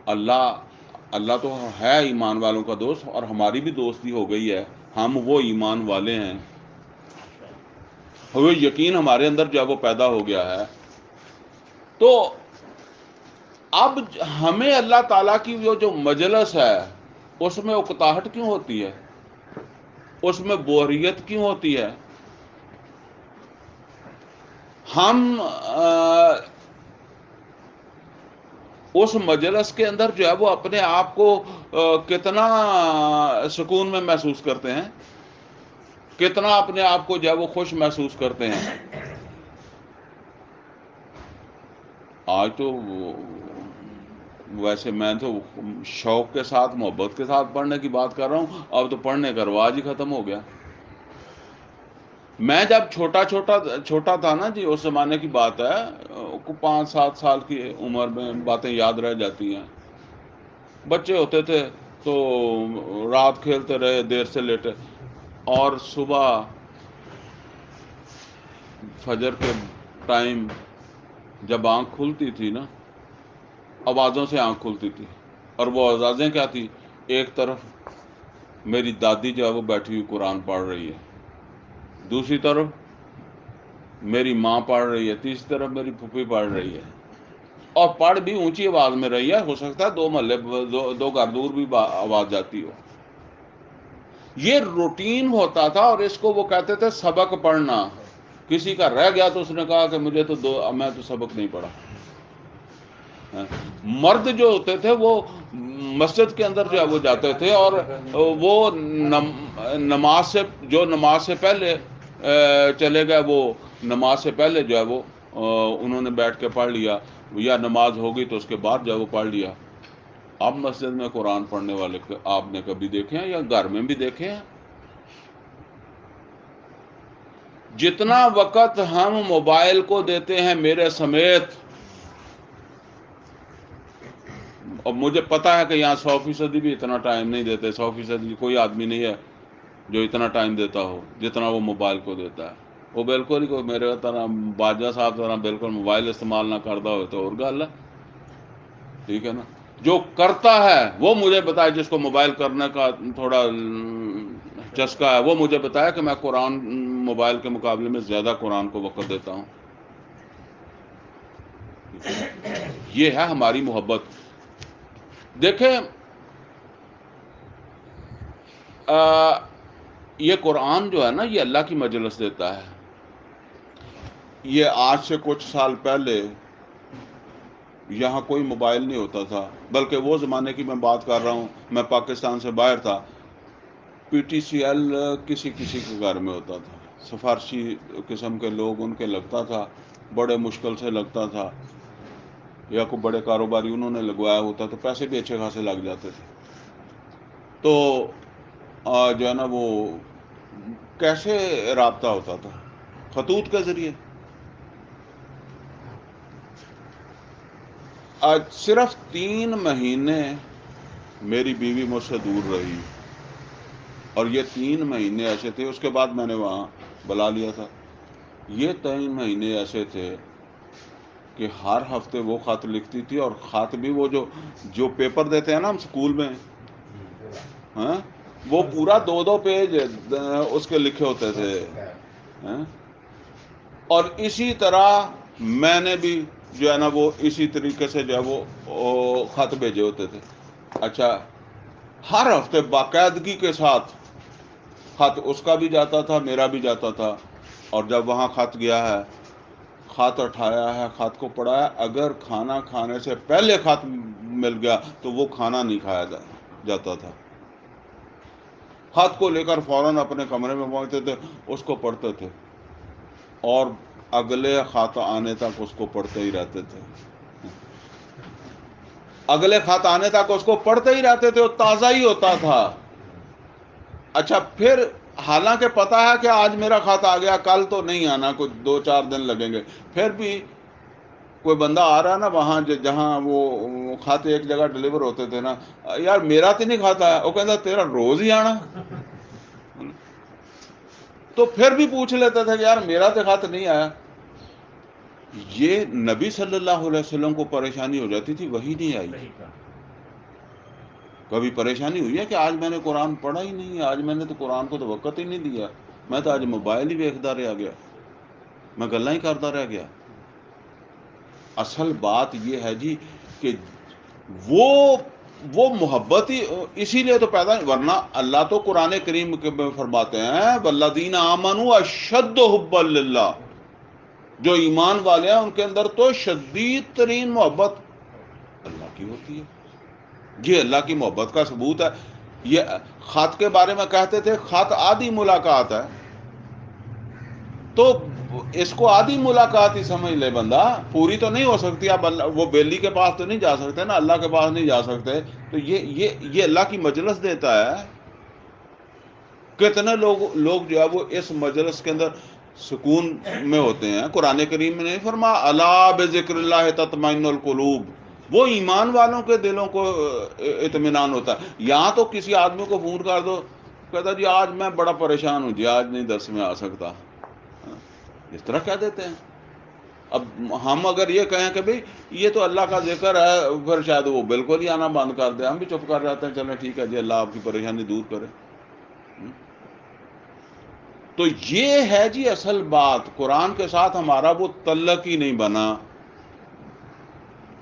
اللہ تو ہے ایمان والوں کا دوست، اور ہماری بھی دوستی ہو گئی ہے، ہم وہ ایمان والے ہیں، وہ یقین ہمارے اندر جو ہے وہ پیدا ہو گیا ہے، تو اب ہمیں اللہ تعالیٰ کی جو مجلس ہے اس میں اکتاہٹ کیوں ہوتی ہے، اس میں بوریت کیوں ہوتی ہے؟ ہم اس مجلس کے اندر جو ہے وہ اپنے آپ کو کتنا سکون میں محسوس کرتے ہیں، کتنا اپنے آپ کو جو ہے وہ خوش محسوس کرتے ہیں؟ آج تو ویسے میں تو شوق کے ساتھ محبت کے ساتھ پڑھنے کی بات کر رہا ہوں، اب تو پڑھنے کا رواج ہی ختم ہو گیا۔ میں جب چھوٹا تھا نا جی، اس زمانے کی بات ہے، 5-7 سال کی عمر میں باتیں یاد رہ جاتی ہیں۔ بچے ہوتے تھے تو رات کھیلتے رہے، دیر سے لیٹے، اور صبح فجر کے ٹائم جب آنکھ کھلتی تھی نا، آوازوں سے آنکھ کھلتی تھی، اور وہ آوازیں کیا تھی؟ ایک طرف میری دادی جو ہے وہ بیٹھی ہوئی قرآن پڑھ رہی ہے، دوسری طرف میری ماں پڑھ رہی ہے، تیسری طرف میری پھوپھی پڑھ رہی ہے، اور پڑھ بھی اونچی آواز میں رہی ہے، ہو سکتا ہے 2 محلے 2 گھر دور بھی آواز جاتی ہو۔ یہ روٹین ہوتا تھا، اور اس کو وہ کہتے تھے سبق پڑھنا۔ کسی کا رہ گیا تو اس نے کہا کہ میں تو سبق نہیں پڑھا۔ مرد جو ہوتے تھے وہ مسجد کے اندر جو ہے وہ جاتے تھے، اور وہ نماز سے پہلے چلے گئے، وہ نماز سے پہلے جو ہے وہ انہوں نے بیٹھ کے پڑھ لیا، یا نماز ہوگی تو اس کے بعد جو ہے وہ پڑھ لیا۔ اب مسجد میں قرآن پڑھنے والے آپ نے کبھی دیکھے ہیں، یا گھر میں بھی دیکھے ہیں؟ جتنا وقت ہم موبائل کو دیتے ہیں میرے سمیت، اور مجھے پتا ہے کہ یہاں 100% بھی اتنا ٹائم نہیں دیتے، 100% کوئی آدمی نہیں ہے جو اتنا ٹائم دیتا ہو جتنا وہ موبائل کو دیتا ہے۔ وہ بالکل ہی کوئی میرے طرح باجوہ صاحب طرح بالکل موبائل استعمال نہ کرتا ہو تو اور گل ہے، ٹھیک ہے نا؟ جو کرتا ہے وہ مجھے بتائے، جس کو موبائل کرنے کا تھوڑا چسکا ہے، وہ مجھے بتایا کہ میں قرآن موبائل کے مقابلے میں زیادہ قرآن کو وقت دیتا ہوں۔ یہ ہے ہماری محبت۔ دیکھیں، یہ قرآن جو ہے نا، یہ اللہ کی مجلس دیتا ہے۔ یہ آج سے کچھ سال پہلے یہاں کوئی موبائل نہیں ہوتا تھا، بلکہ وہ زمانے کی میں بات کر رہا ہوں، میں پاکستان سے باہر تھا۔ پی ٹی سی ایل کسی کے گھر میں ہوتا تھا، سفارشی قسم کے لوگ ان کے لگتا تھا، بڑے مشکل سے لگتا تھا، یا کوئی بڑے کاروباری انہوں نے لگوایا ہوتا تو پیسے بھی اچھے خاصے لگ جاتے تھے۔ تو جو ہے نا وہ کیسے رابطہ ہوتا تھا؟ خطوط کے ذریعے۔ آج صرف 3 مہینے میری بیوی مجھ سے دور رہی، اور یہ 3 مہینے ایسے تھے، اس کے بعد میں نے وہاں بلا لیا تھا۔ یہ 3 مہینے ایسے تھے کہ ہر ہفتے وہ خط لکھتی تھی، اور خط بھی وہ جو پیپر دیتے ہیں نا ہم اسکول میں، ہاں، وہ پورا 2 پیج اس کے لکھے ہوتے تھے۔ اور اسی طرح میں نے بھی جو ہے نا وہ اسی طریقے سے جو ہے وہ خط بھیجے ہوتے تھے۔ اچھا، ہر ہفتے باقاعدگی کے ساتھ خط اس کا بھی جاتا تھا، میرا بھی جاتا تھا، اور جب وہاں خط گیا ہے، خط اٹھایا ہے، خط کو پڑھا ہے، اگر کھانا کھانے سے پہلے خط مل گیا تو وہ کھانا نہیں کھایا جاتا تھا۔ خط کو لے کر فوراً اپنے کمرے میں پہنچتے تھے، اس کو پڑھتے تھے، اور اگلے خط آنے تک اس کو پڑھتے ہی رہتے تھے، اگلے خط آنے تک اس کو پڑھتے ہی رہتے تھے، وہ تازہ ہی ہوتا تھا۔ اچھا، پھر حالانکہ پتا ہے کہ آج میرا خط آ گیا، کل تو نہیں آنا، کچھ 2-4 دن لگیں گے، پھر بھی کوئی بندہ آ رہا نا وہاں جہاں وہ خط ایک جگہ ڈلیور ہوتے تھے نا، یار میرا تو نہیں خط آیا، وہ کہتا تیرا روز ہی آنا، تو پھر بھی پوچھ لیتے تھے کہ یار میرا تو خط نہیں آیا۔ یہ نبی صلی اللہ علیہ وسلم کو پریشانی ہو جاتی تھی، وہی نہیں آئی۔ کبھی پریشانی ہوئی ہے کہ آج میں نے قرآن پڑھا ہی نہیں ہے، آج میں نے تو قرآن کو تو وقت ہی نہیں دیا، میں تو آج موبائل ہی ویکھدا رہ گیا، میں گلاں ہی کرتا رہ گیا۔ اصل بات یہ ہے جی کہ وہ محبت ہی اسی لیے تو پیدا، ورنہ اللہ تو قرآن کریم میں فرماتے ہیں والذین آمنوا اشد حبا للہ، جو ایمان والے ہیں ان کے اندر تو شدید ترین محبت اللہ کی ہوتی ہے. یہ اللہ کی محبت کا ثبوت ہے. یہ خط کے بارے میں کہتے تھے خط آدھی ملاقات ہے، تو اس کو آدھی ملاقات ہی سمجھ لے بندہ، پوری تو نہیں ہو سکتی. اب وہ بیلی کے پاس تو نہیں جا سکتے نا، اللہ کے پاس نہیں جا سکتے، تو یہ اللہ کی مجلس دیتا ہے. کتنے لوگ جو ہے وہ اس مجلس کے اندر سکون میں ہوتے ہیں. قرآن کریم میں نہیں فرما الا بذکر اللہ تطمئن القلوب، وہ ایمان والوں کے دلوں کو اطمینان ہوتا ہے. یہاں تو کسی آدمی کو فون کر دو، کہتا جی آج میں بڑا پریشان ہوں جی، آج نہیں درس میں آ سکتا، اس طرح کہہ دیتے ہیں. اب ہم اگر یہ کہیں کہ بھئی یہ تو اللہ کا ذکر ہے، پھر شاید وہ بالکل ہی آنا بند کر دے. ہم بھی چپ کر جاتے ہیں، چلیں ٹھیک ہے جی، اللہ آپ کی پریشانی دور کرے. تو یہ ہے جی اصل بات. قرآن کے ساتھ ہمارا وہ تعلق ہی نہیں بنا.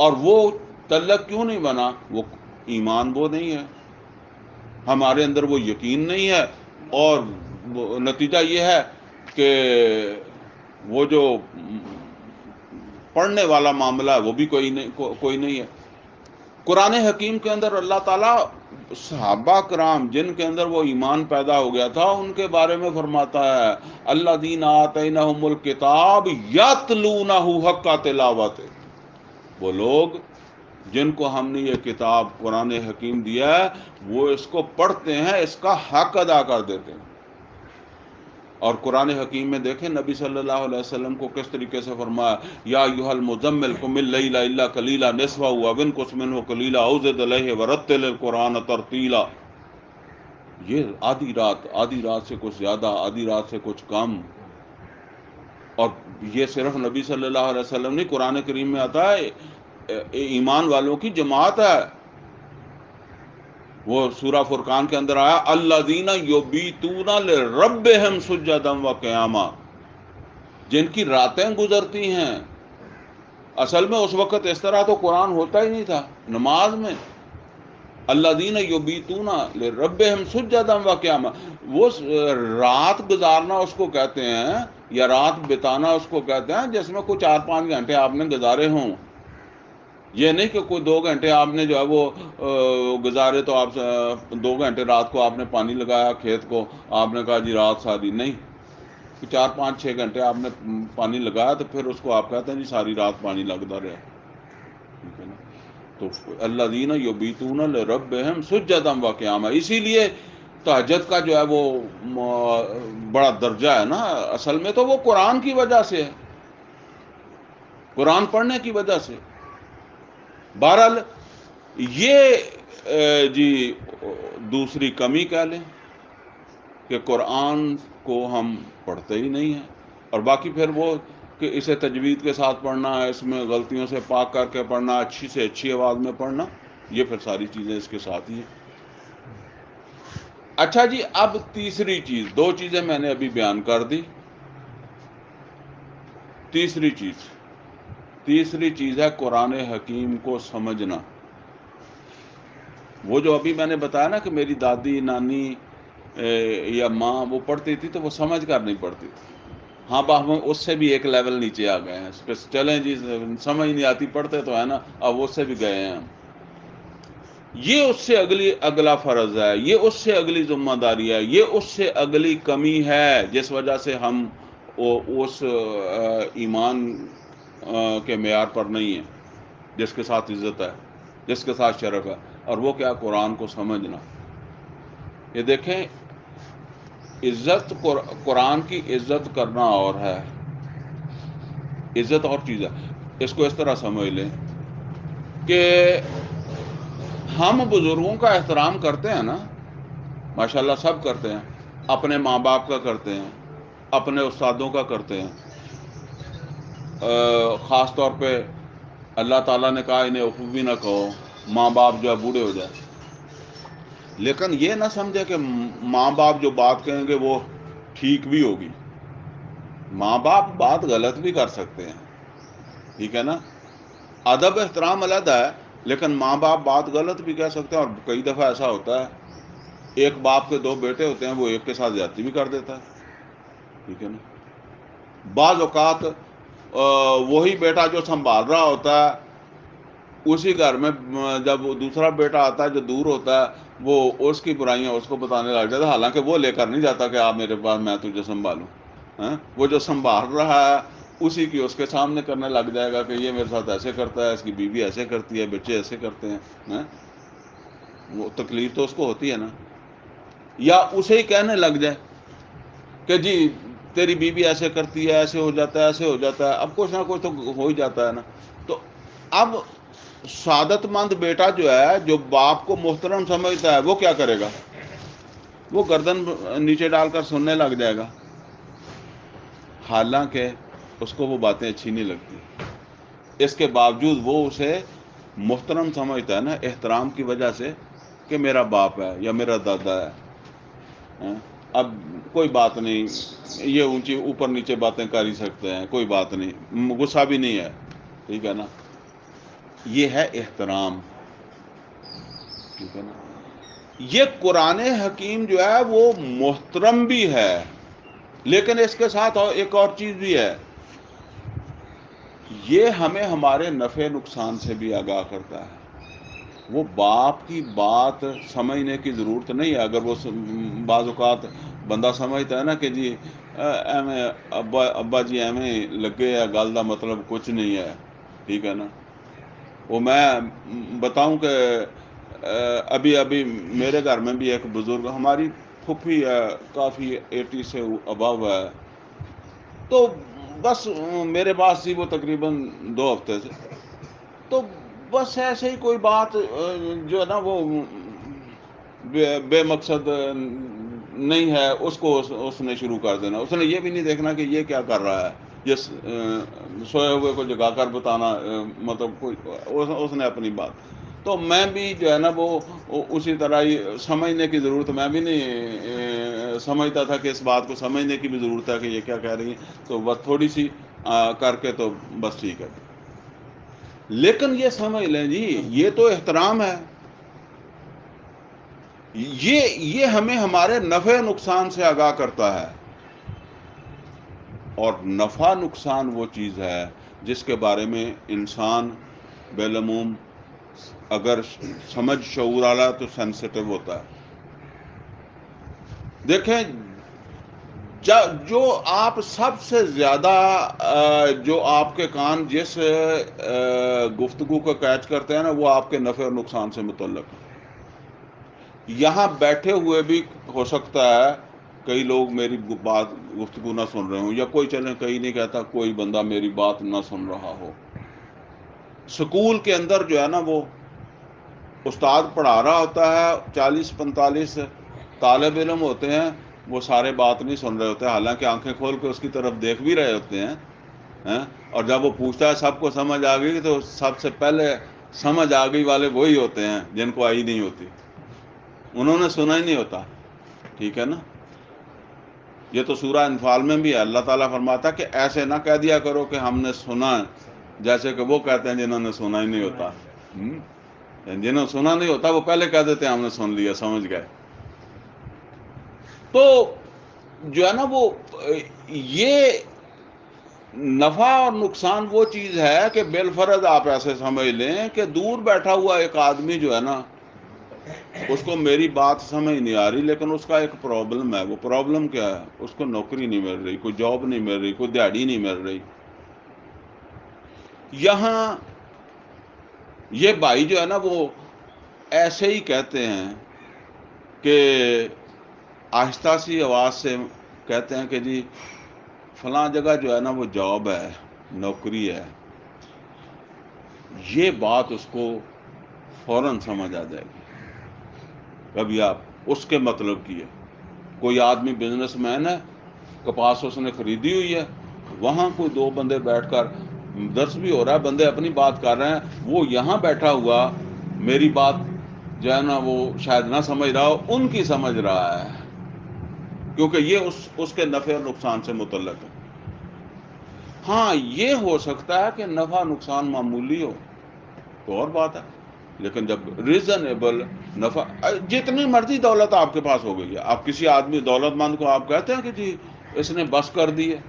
اور وہ تعلق کیوں نہیں بنا؟ وہ ایمان وہ نہیں ہے، ہمارے اندر وہ یقین نہیں ہے، اور نتیجہ یہ ہے کہ وہ جو پڑھنے والا معاملہ ہے وہ بھی کوئی نہیں ہے. قرآن حکیم کے اندر اللہ تعالیٰ صحابہ کرام جن کے اندر وہ ایمان پیدا ہو گیا تھا ان کے بارے میں فرماتا ہے الذین آتیناہم الکتاب یتلونہ حق تلاوت، وہ لوگ جن کو ہم نے یہ کتاب قرآن حکیم دیا ہے وہ اس کو پڑھتے ہیں، اس کا حق ادا کر دیتے ہیں. اور قرآن حکیم میں دیکھیں نبی صلی اللہ علیہ وسلم کو کس طریقے سے فرمایا یا ایھا المزمل قم اللیل الا قلیلا نصفہ او انقص منہ قلیلا او زد علیہ ورتل القرآن ترتیلا. یہ آدھی رات سے کچھ زیادہ، آدھی رات سے کچھ کم. اور یہ صرف نبی صلی اللہ علیہ وسلم نہیں، قرآن کریم میں آتا ہے ایمان والوں کی جماعت ہے. وہ سورہ فرقان کے اندر آیا الذین یبیتون لربہم سجدا وقیاما، جن کی راتیں گزرتی ہیں. اصل میں اس وقت اس طرح تو قرآن ہوتا ہی نہیں تھا نماز میں. الذین یبیتون لربہم سجدا وقیاما، وہ رات گزارنا اس کو کہتے ہیں، یا رات بتانا اس کو کہتے ہیں جس میں کوئی 4-5 گھنٹے آپ نے گزارے ہوں. یہ نہیں کہ کوئی 2 گھنٹے آپ نے جو ہے وہ گزارے تو آپ 2 گھنٹے رات کو آپ نے پانی لگایا کھیت کو، آپ نے کہا جی رات ساری. نہیں، 4-5-6 گھنٹے آپ نے پانی لگایا تو پھر اس کو آپ کہتے ہیں جی ساری رات پانی لگتا رہا. ٹھیک ہے نا؟ تو الذین یبیتون لربہم سجدا وقیاما، اسی لیے تہجد کا جو ہے وہ بڑا درجہ ہے نا. اصل میں تو وہ قرآن کی وجہ سے ہے، قرآن پڑھنے کی وجہ سے. بہرحال یہ جی دوسری کمی کہہ لیں کہ قرآن کو ہم پڑھتے ہی نہیں ہیں. اور باقی پھر وہ کہ اسے تجوید کے ساتھ پڑھنا، اس میں غلطیوں سے پاک کر کے پڑھنا، اچھی سے اچھی آواز میں پڑھنا، یہ پھر ساری چیزیں اس کے ساتھ ہی ہیں. اچھا جی، اب تیسری چیز، 2 چیزیں میں نے ابھی بیان کر دی. تیسری چیز ہے قرآن حکیم کو سمجھنا. وہ جو ابھی میں نے بتایا نا کہ میری دادی نانی یا ماں وہ پڑھتی تھی تو وہ سمجھ کر نہیں پڑھتی تھی. ہاں ہم اس سے بھی ایک لیول نیچے آ گئے ہیں. چلیں جی سمجھ نہیں آتی، پڑھتے تو ہے نا، اب اس سے بھی گئے ہیں ہم. یہ اس سے اگلا فرض ہے، یہ اس سے اگلی ذمہ داری ہے، یہ اس سے اگلی کمی ہے جس وجہ سے ہم اس ایمان کے معیار پر نہیں ہیں جس کے ساتھ عزت ہے، جس کے ساتھ شرف ہے. اور وہ کیا؟ قرآن کو سمجھنا. یہ دیکھیں عزت، قرآن کی عزت کرنا اور ہے، عزت اور چیز ہے. اس کو اس طرح سمجھ لیں کہ ہم بزرگوں کا احترام کرتے ہیں نا، ماشاءاللہ سب کرتے ہیں، اپنے ماں باپ کا کرتے ہیں، اپنے استادوں کا کرتے ہیں. خاص طور پہ اللہ تعالیٰ نے کہا انہیں اف بھی نہ کہو، ماں باپ جو ہے بوڑھے ہو جائیں. لیکن یہ نہ سمجھے کہ ماں باپ جو بات کہیں گے وہ ٹھیک بھی ہوگی. ماں باپ بات غلط بھی کر سکتے ہیں، ٹھیک ہے نا. ادب احترام علیحدہ ہے، لیکن ماں باپ بات غلط بھی کہہ سکتے ہیں، اور کئی دفعہ ایسا ہوتا ہے ایک باپ کے دو بیٹے ہوتے ہیں، وہ ایک کے ساتھ زیادتی بھی کر دیتا ہے، ٹھیک ہے نا. بعض اوقات وہی بیٹا جو سنبھال رہا ہوتا ہے اسی گھر میں جب وہ دوسرا بیٹا آتا ہے جو دور ہوتا ہے، وہ اس کی برائیاں اس کو بتانے لگ جاتا ہے، حالانکہ وہ لے کر نہیں جاتا کہ آپ میرے پاس میں تجھے سنبھالوں. وہ جو سنبھال رہا ہے اسی کی اس کے سامنے کرنے لگ جائے گا کہ یہ میرے ساتھ ایسے کرتا ہے، اس کی بیوی ایسے کرتی ہے، بچے ایسے کرتے ہیں. وہ تکلیف تو اس کو ہوتی ہے نا. یا اسے ہی کہنے لگ جائے کہ جی تیری بیوی ایسے کرتی ہے، ایسے ہو جاتا ہے، ایسے ہو جاتا ہے. اب کچھ نہ کچھ تو ہو ہی جاتا ہے نا. تو اب سعادت مند بیٹا جو ہے، جو باپ کو محترم سمجھتا ہے، وہ کیا کرے گا؟ وہ گردن نیچے ڈال کر سننے لگ جائے گا، حالانکہ اس کو وہ باتیں اچھی نہیں لگتی. اس کے باوجود وہ اسے محترم سمجھتا ہے نا، احترام کی وجہ سے، کہ میرا باپ ہے یا میرا دادا ہے. اب کوئی بات نہیں، یہ اونچی اوپر نیچے باتیں کر ہی سکتے ہیں، کوئی بات نہیں، غصہ بھی نہیں ہے، ٹھیک ہے نا. یہ ہے احترام، ٹھیک ہے نا. یہ قرآن حکیم جو ہے وہ محترم بھی ہے، لیکن اس کے ساتھ ایک اور چیز بھی ہے، یہ ہمیں ہمارے نفع نقصان سے بھی آگاہ کرتا ہے. وہ باپ کی بات سمجھنے کی ضرورت نہیں ہے. اگر وہ بعض اوقات بندہ سمجھتا ہے نا کہ جی ایویں ابا جی ایویں لگے ہے گل دا مطلب کچھ نہیں ہے، ٹھیک ہے نا. وہ میں بتاؤں کہ ابھی میرے گھر میں بھی ایک بزرگ، ہماری پھپھی ہے، کافی 80 سے ابو ہے، تو بس میرے پاس تھی وہ تقریباً 2 ہفتے سے. تو بس ایسے ہی کوئی بات جو ہے نا وہ بے مقصد نہیں ہے، اس کو اس نے شروع کر دینا. اس نے یہ بھی نہیں دیکھنا کہ یہ کیا کر رہا ہے، یہ سوئے ہوئے کو جگا کر بتانا، مطلب کوئی اس نے اپنی بات. تو میں بھی جو ہے نا وہ اسی طرح ہی سمجھنے کی ضرورت، میں بھی نہیں سمجھتا تھا کہ اس بات کو سمجھنے کی بھی ضرورت ہے کہ یہ کیا کہہ رہی ہیں، تو بس تھوڑی سی کر کے تو بس ٹھیک ہے. لیکن یہ سمجھ لیں جی، یہ تو احترام ہے. یہ ہمیں ہمارے نفع نقصان سے آگاہ کرتا ہے. اور نفع نقصان وہ چیز ہے جس کے بارے میں انسان بالعموم اگر سمجھ شعور والا تو سینسٹیو ہوتا ہے. دیکھیں، جو آپ سب سے زیادہ جو آپ کے کان جس گفتگو کو کیچ کرتے ہیں نا، وہ آپ کے نفع اور نقصان سے متعلق ہے. یہاں بیٹھے ہوئے بھی ہو سکتا ہے کئی لوگ میری بات گفتگو نہ سن رہے ہوں، یا کوئی چلیں کہیں نہیں کہتا کوئی بندہ میری بات نہ سن رہا ہو. سکول کے اندر جو ہے نا وہ استاد پڑھا رہا ہوتا ہے، 40-45 طالب علم ہوتے ہیں، وہ سارے بات نہیں سن رہے ہوتے، حالانکہ آنکھیں کھول کے اس کی طرف دیکھ بھی رہے ہوتے ہیں. اور جب وہ پوچھتا ہے سب کو سمجھ آ گئی، تو سب سے پہلے سمجھ آ گئی والے وہی ہوتے ہیں جن کو آئی نہیں ہوتی، انہوں نے سنا ہی نہیں ہوتا، ٹھیک ہے نا. یہ تو سورہ انفال میں بھی ہے، اللہ تعالیٰ فرماتا ہے کہ ایسے نہ کہہ دیا کرو کہ ہم نے سنا، جیسے کہ وہ کہتے ہیں جنہوں نے سنا ہی نہیں ہوتا. جنہوں نے سنا نہیں ہوتا وہ پہلے کہہ دیتے ہیں ہم نے سن لیا، سمجھ گئے. تو جو ہے نا وہ یہ نفع اور نقصان وہ چیز ہے کہ بالفرض آپ ایسے سمجھ لیں کہ دور بیٹھا ہوا ایک آدمی جو ہے نا، اس کو میری بات سمجھ نہیں آ رہی، لیکن اس کا ایک پرابلم ہے. وہ پرابلم کیا ہے؟ اس کو نوکری نہیں مل رہی، کوئی جاب نہیں مل رہی، کوئی دیہڑی نہیں مل رہی. یہاں یہ بھائی جو ہے نا وہ ایسے ہی کہتے ہیں کہ آہستہ سی آواز سے کہتے ہیں کہ جی فلاں جگہ جو ہے نا وہ جاب ہے، نوکری ہے. یہ بات اس کو فوراً سمجھ آ جائے گی. کبھی آپ اس کے مطلب کی ہے، کوئی آدمی بزنس مین ہے، کپاس اس نے خریدی ہوئی ہے، وہاں کوئی 2 بندے بیٹھ کر درس بھی ہو رہا ہے، بندے اپنی بات کر رہے ہیں، وہ یہاں بیٹھا ہوا میری بات جو ہے نا وہ شاید نہ سمجھ رہا ہو، ان کی سمجھ رہا ہے، کیونکہ یہ اس کے نفع اور نقصان سے متعلق ہے. ہاں یہ ہو سکتا ہے کہ نفع نقصان معمولی ہو، تو اور بات ہے. لیکن جب ریزنیبل نفع، جتنی مرضی دولت آپ کے پاس ہو گئی ہے، آپ کسی آدمی دولت مند کو آپ کہتے ہیں کہ جی اس نے بس کر دی ہے،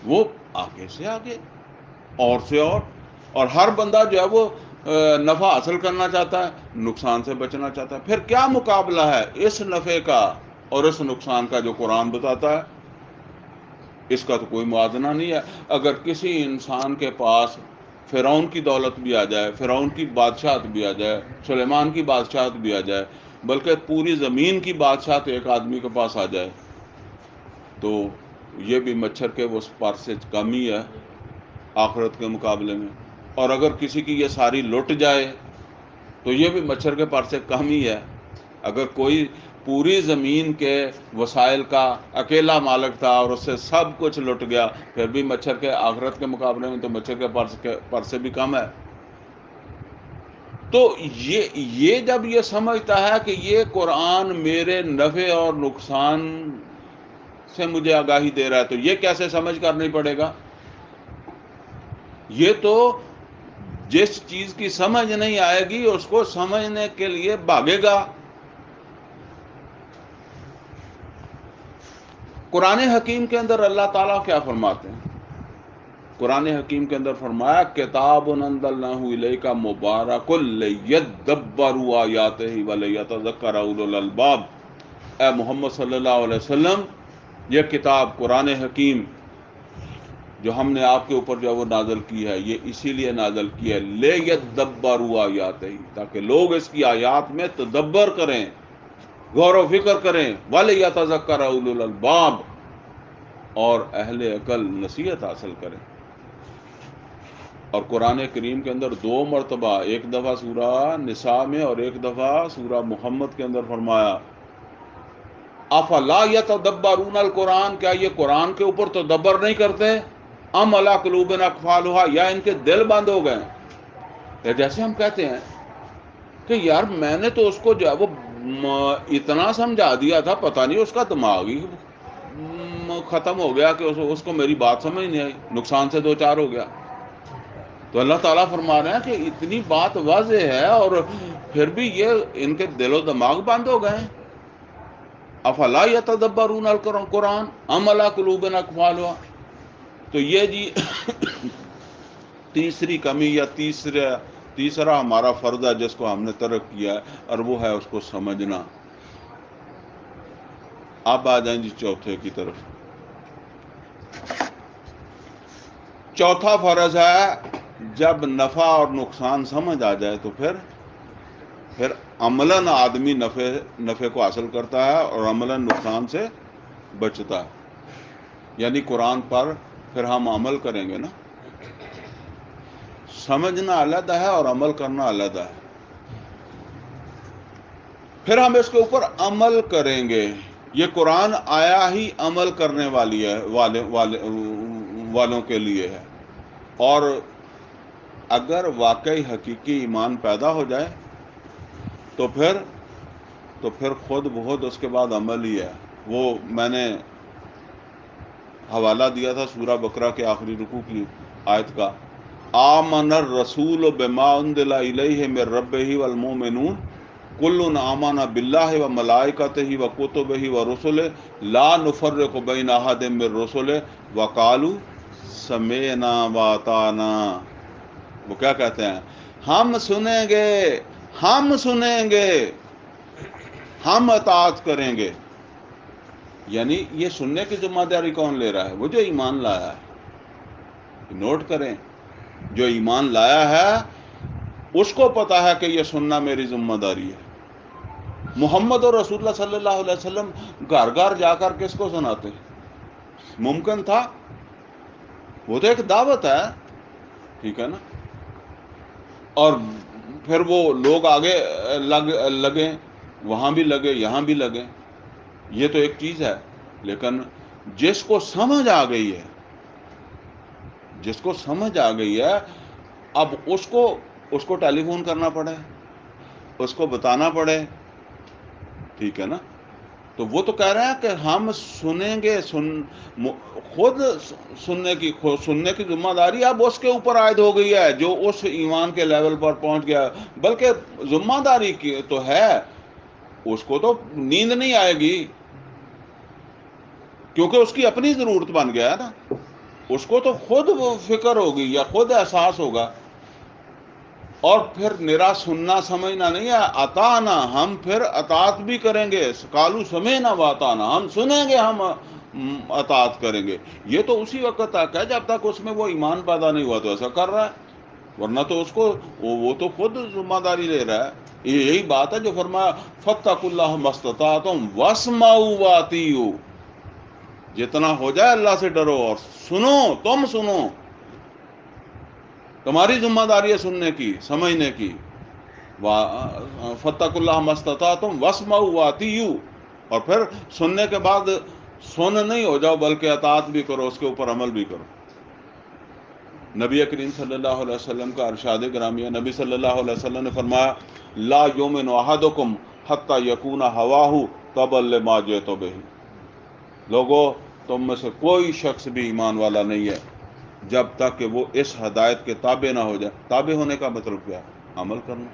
وہ آگے سے آگے اور سے اور ہر بندہ جو ہے وہ نفع حاصل کرنا چاہتا ہے، نقصان سے بچنا چاہتا ہے. پھر کیا مقابلہ ہے اس نفع کا اور اس نقصان کا جو قرآن بتاتا ہے؟ اس کا تو کوئی موازنہ نہیں ہے. اگر کسی انسان کے پاس فرعون کی دولت بھی آ جائے، فرعون کی بادشاہت بھی آ جائے، سلیمان کی بادشاہت بھی آ جائے، بلکہ پوری زمین کی بادشاہت ایک آدمی کے پاس آ جائے، تو یہ بھی مچھر کے اس پر سے کم ہی ہے آخرت کے مقابلے میں. اور اگر کسی کی یہ ساری لٹ جائے تو یہ بھی مچھر کے پر سے کم ہی ہے. اگر کوئی پوری زمین کے وسائل کا اکیلا مالک تھا اور اس سے سب کچھ لٹ گیا، پھر بھی مچھر کے آخرت کے مقابلے میں تو مچھر کے پر سے بھی کم ہے. تو یہ جب یہ سمجھتا ہے کہ یہ قرآن میرے نفع اور نقصان سے مجھے آگاہی دے رہا ہے، تو یہ کیسے سمجھ کر نہیں پڑے گا؟ یہ تو جس چیز کی سمجھ نہیں آئے گی اس کو سمجھنے کے لیے بھاگے گا. قرآن حکیم کے اندر اللہ تعالیٰ کیا فرماتے ہیں؟ قرآن حکیم کے اندر فرمایا کتاب انزلناہ الیک مبارک لیدبروا آیاتہ ولیتذکر اولو الالباب. اے محمد صلی اللہ علیہ وسلم، یہ کتاب قرآن حکیم جو ہم نے آپ کے اوپر جو وہ نازل کی ہے، یہ اسی لیے نازل کی ہے لیدبروا آیاتہ، تاکہ لوگ اس کی آیات میں تدبر کریں، غور و فکر کریں، وَلِيَتَذَكَّرَ أُولُو الْأَلْبَابِ، اور اہل عقل نصیحت حاصل کریں. اور قرآن کریم کے اندر 2 مرتبہ، ایک دفعہ سورہ نساء میں اور ایک دفعہ سورہ محمد کے اندر فرمایا افلا یتدبرون القرآن، کیا یہ قرآن کے اوپر تدبر نہیں کرتے؟ ام علی قلوب اقفالھا، یا ان کے دل بند ہو گئے. جیسے ہم کہتے ہیں کہ یار میں نے تو اس کو جو ہے وہ اتنا سمجھا دیا تھا، پتہ نہیں اس کا دماغ ہی ختم ہو گیا کہ اس کو میری بات سمجھ نہیں آئی، نقصان سے 2 4 ہو گیا. تو اللہ تعالیٰ فرما رہے ہیں کہ اتنی بات واضح ہے اور پھر بھی یہ ان کے دل و دماغ بند ہو گئے. افلا یتدبرون القرآن ام علی قلوب اقفالھا. تو یہ جی تیسری کمی یا تیسرا ہمارا فرض ہے جس کو ہم نے ترک کیا ہے، اور وہ ہے اس کو سمجھنا. اب آ جائیں جی چوتھے کی طرف. چوتھا فرض ہے جب نفع اور نقصان سمجھ آ جائے تو پھر عملاً آدمی نفع کو حاصل کرتا ہے اور عملاً نقصان سے بچتا ہے. یعنی قرآن پر پھر ہم عمل کریں گے نا. سمجھنا علیحدہ ہے اور عمل کرنا علیحدہ ہے. پھر ہم اس کے اوپر عمل کریں گے. یہ قرآن آیا ہی عمل کرنے والی ہے والوں کے لیے ہے. اور اگر واقعی حقیقی ایمان پیدا ہو جائے تو پھر خود بخود اس کے بعد عمل ہی ہے. وہ میں نے حوالہ دیا تھا سورہ بقرہ کے آخری رکوع کی آیت کا، آمن الرسول بما انزل الیہ من ربہ والمؤمنون کل آمن باللہ وملائکتہ وکتبہ ورسلہ لا نفرق بین احد من رسلہ وقالوا سمعنا واطعنا. وہ کیا کہتے ہیں؟ ہم سنیں گے، ہم سنیں گے، ہم اطاعت کریں گے. یعنی یہ سننے کی ذمہ داری کون لے رہا ہے؟ وہ جو ایمان لایا ہے. نوٹ کریں، جو ایمان لایا ہے اس کو پتا ہے کہ یہ سننا میری ذمہ داری ہے. محمد اور رسول اللہ صلی اللہ علیہ وسلم گھر گھر جا کر کس کو سناتے؟ ممکن تھا؟ وہ تو ایک دعوت ہے، ٹھیک ہے نا. اور پھر وہ لوگ آگے لگے، وہاں بھی لگے، یہاں بھی لگے. یہ تو ایک چیز ہے. لیکن جس کو سمجھ آ گئی ہے، جس کو سمجھ آ گئی ہے، اب اس کو ٹیلی فون کرنا پڑے، اس کو بتانا پڑے، ٹھیک ہے نا. تو وہ تو کہہ رہے ہیں کہ ہم سنیں گے، خود سننے کی ذمہ داری اب اس کے اوپر عائد ہو گئی ہے جو اس ایمان کے لیول پر پہنچ گیا، بلکہ ذمہ داری کی تو ہے، اس کو تو نیند نہیں آئے گی کیونکہ اس کی اپنی ضرورت بن گیا ہے نا، اس کو تو خود وہ فکر ہوگی یا خود احساس ہوگا، اور پھر نرا سننا سمجھنا نہیں ہے، اطاعنا، ہم پھر اطاعت بھی کریں گے، قالوا سمعنا واطعنا، ہم سنیں گے، ہم اطاعت کریں گے۔ یہ تو اسی وقت تک ہے جب تک اس میں وہ ایمان پیدا نہیں ہوا تو ایسا کر رہا ہے، ورنہ تو اس کو وہ تو خود ذمہ داری لے رہا ہے۔ یہی بات ہے جو فرمایا فاتقوا اللہ ما استطعتم واسمعوا واطیعوا، جتنا ہو جائے اللہ سے ڈرو اور سنو، تم سنو، تمہاری ذمہ داری ہے سننے کی، سمجھنے کی۔ فاتقوا اللہ ما استطعتم واسمعوا واطیعوا، اور پھر سننے کے بعد سن نہیں ہو جاؤ بلکہ اطاعت بھی کرو، اس کے اوپر عمل بھی کرو۔ نبی کریم صلی اللہ علیہ وسلم کا ارشاد گرامی ہے، نبی صلی اللہ علیہ وسلم نے فرمایا لا یؤمن احدکم حتی یکون ہواہ تبعا لما جئت بہ، لوگو تم میں سے کوئی شخص بھی ایمان والا نہیں ہے جب تک کہ وہ اس ہدایت کے تابع نہ ہو جائے۔ تابع ہونے کا مطلب کیا ہے؟ عمل کرنا۔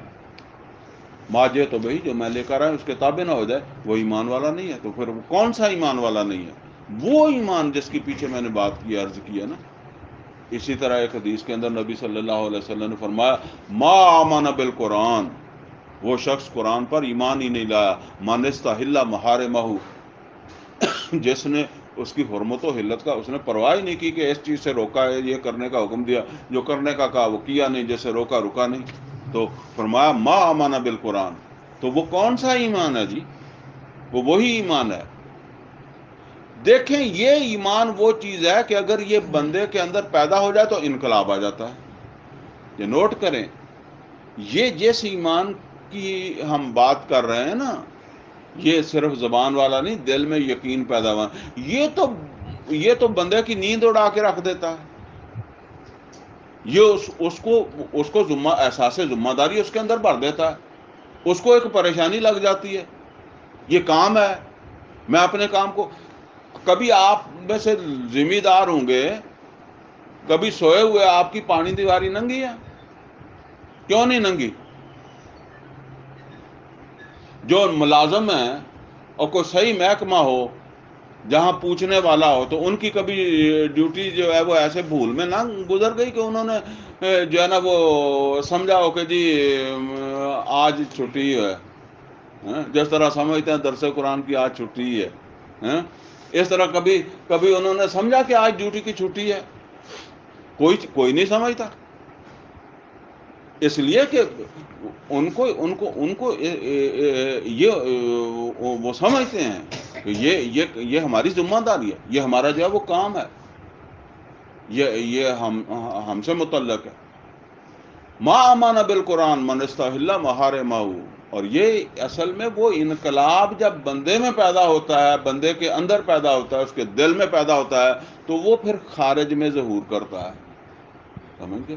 ما جئت بہ، جو میں لے کر آیا اس کے تابع نہ ہو جائے وہ ایمان والا نہیں ہے۔ تو پھر وہ کون سا ایمان والا نہیں ہے؟ وہ ایمان جس کے پیچھے میں نے بات کی، عرض کی ہے نا۔ اسی طرح ایک حدیث کے اندر نبی صلی اللہ علیہ وسلم نے فرمایا ما آمن بالقرآن، وہ شخص قرآن پر ایمان ہی نہیں لایا، من استحل محارمہ، جس نے اس کی حرمت و حلت کا اس نے پرواہ ہی نہیں کی کہ اس چیز سے روکا ہے، یہ کرنے کا حکم دیا، جو کرنے کا کہا وہ کیا نہیں، جیسے روکا رکا نہیں، تو فرمایا ما آمن بالقرآن۔ تو وہ کون سا ایمان ہے جی؟ وہ وہی ایمان ہے۔ دیکھیں یہ ایمان وہ چیز ہے کہ اگر یہ بندے کے اندر پیدا ہو جائے تو انقلاب آ جاتا ہے۔ یہ نوٹ کریں، یہ جس ایمان کی ہم بات کر رہے ہیں نا، یہ صرف زبان والا نہیں، دل میں یقین پیدا ہوا، یہ تو بندے کی نیند اڑا کے رکھ دیتا ہے۔ یہ اس کو احساس ذمہ داری اس کے اندر بھر دیتا ہے، اس کو ایک پریشانی لگ جاتی ہے، یہ کام ہے، میں اپنے کام کو، کبھی آپ میں سے ذمہ دار ہوں گے، کبھی سوئے ہوئے آپ کی پانی دیواری ننگی ہے؟ کیوں نہیں ننگی؟ جو ملازم ہے اور کوئی صحیح محکمہ ہو جہاں پوچھنے والا ہو، تو ان کی کبھی ڈیوٹی جو ہے وہ ایسے بھول میں نہ گزر گئی کہ انہوں نے جو ہے نا وہ سمجھا ہو کہ جی آج چھٹی ہے، جس طرح سمجھتے ہیں درس قرآن کی آج چھٹی ہے، اس طرح کبھی انہوں نے سمجھا کہ آج ڈیوٹی کی چھٹی ہے؟ کوئی نہیں سمجھتا، اس لیے کہ ان کو یہ وہ سمجھتے ہیں کہ یہ ہماری ذمہ داری ہے، یہ ہمارا جو ہے وہ کام ہے، یہ ہم سے متعلق ہے۔ ما آمن بالقرآن من استحل محارمہ، اور یہ اصل میں وہ انقلاب جب بندے میں پیدا ہوتا ہے، بندے کے اندر پیدا ہوتا ہے، اس کے دل میں پیدا ہوتا ہے، تو وہ پھر خارج میں ظہور کرتا ہے، سمجھ گئے؟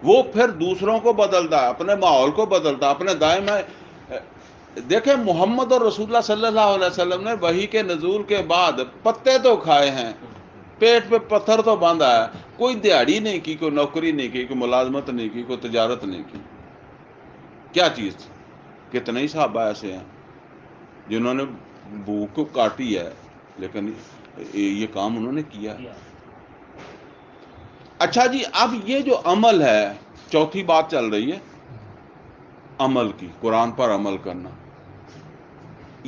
وہ پھر دوسروں کو بدلتا ہے، اپنے ماحول کو بدلتا ہے، اپنے دائیں دیکھیں محمد اور رسول اللہ صلی اللہ علیہ وسلم نے وحی کے نزول کے بعد پتے تو کھائے ہیں، پیٹ پہ پتھر تو باندھا ہے، کوئی دیہڑی نہیں کی، کوئی نوکری نہیں کی، کوئی ملازمت نہیں کی، کوئی تجارت نہیں کی۔ کیا چیز تھی؟ کتنے ہی صحابہ ایسے ہیں جنہوں نے بھوک کاٹی ہے لیکن یہ کام انہوں نے کیا۔ اچھا جی، اب یہ جو عمل ہے، چوتھی بات چل رہی ہے عمل کی، قرآن پر عمل کرنا۔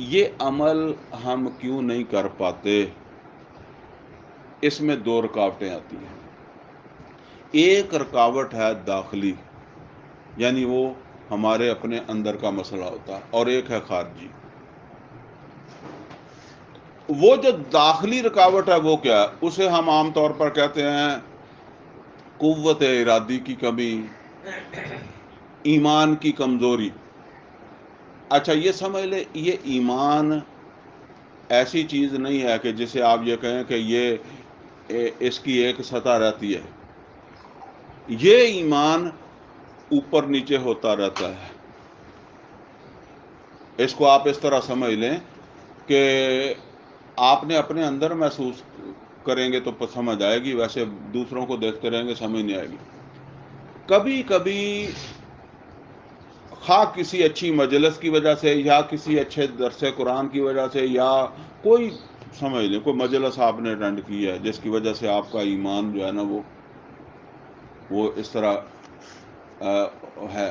یہ عمل ہم کیوں نہیں کر پاتے؟ اس میں دو رکاوٹیں آتی ہیں۔ ایک رکاوٹ ہے داخلی، یعنی وہ ہمارے اپنے اندر کا مسئلہ ہوتا ہے، اور ایک ہے خارجی۔ وہ جو داخلی رکاوٹ ہے وہ کیا ہے؟ اسے ہم عام طور پر کہتے ہیں قوت ارادی کی کمی، ایمان کی کمزوری۔ اچھا یہ سمجھ لے، یہ ایمان ایسی چیز نہیں ہے کہ جسے آپ یہ کہیں کہ یہ اس کی ایک سطح رہتی ہے۔ یہ ایمان اوپر نیچے ہوتا رہتا ہے۔ اس کو آپ اس طرح سمجھ لیں کہ آپ نے اپنے اندر محسوس کریں گے تو سمجھ آئے گی، ویسے دوسروں کو دیکھتے رہیں گے سمجھ نہیں آئے گی. کبھی کبھی خواہ کسی اچھی مجلس کی وجہ سے یا کسی اچھے درس قرآن کی وجہ سے یا کوئی سمجھ لیں کوئی مجلس آپ نے اٹینڈ کی ہے جس کی وجہ سے آپ کا ایمان جو ہے نا وہ اس طرح ہے،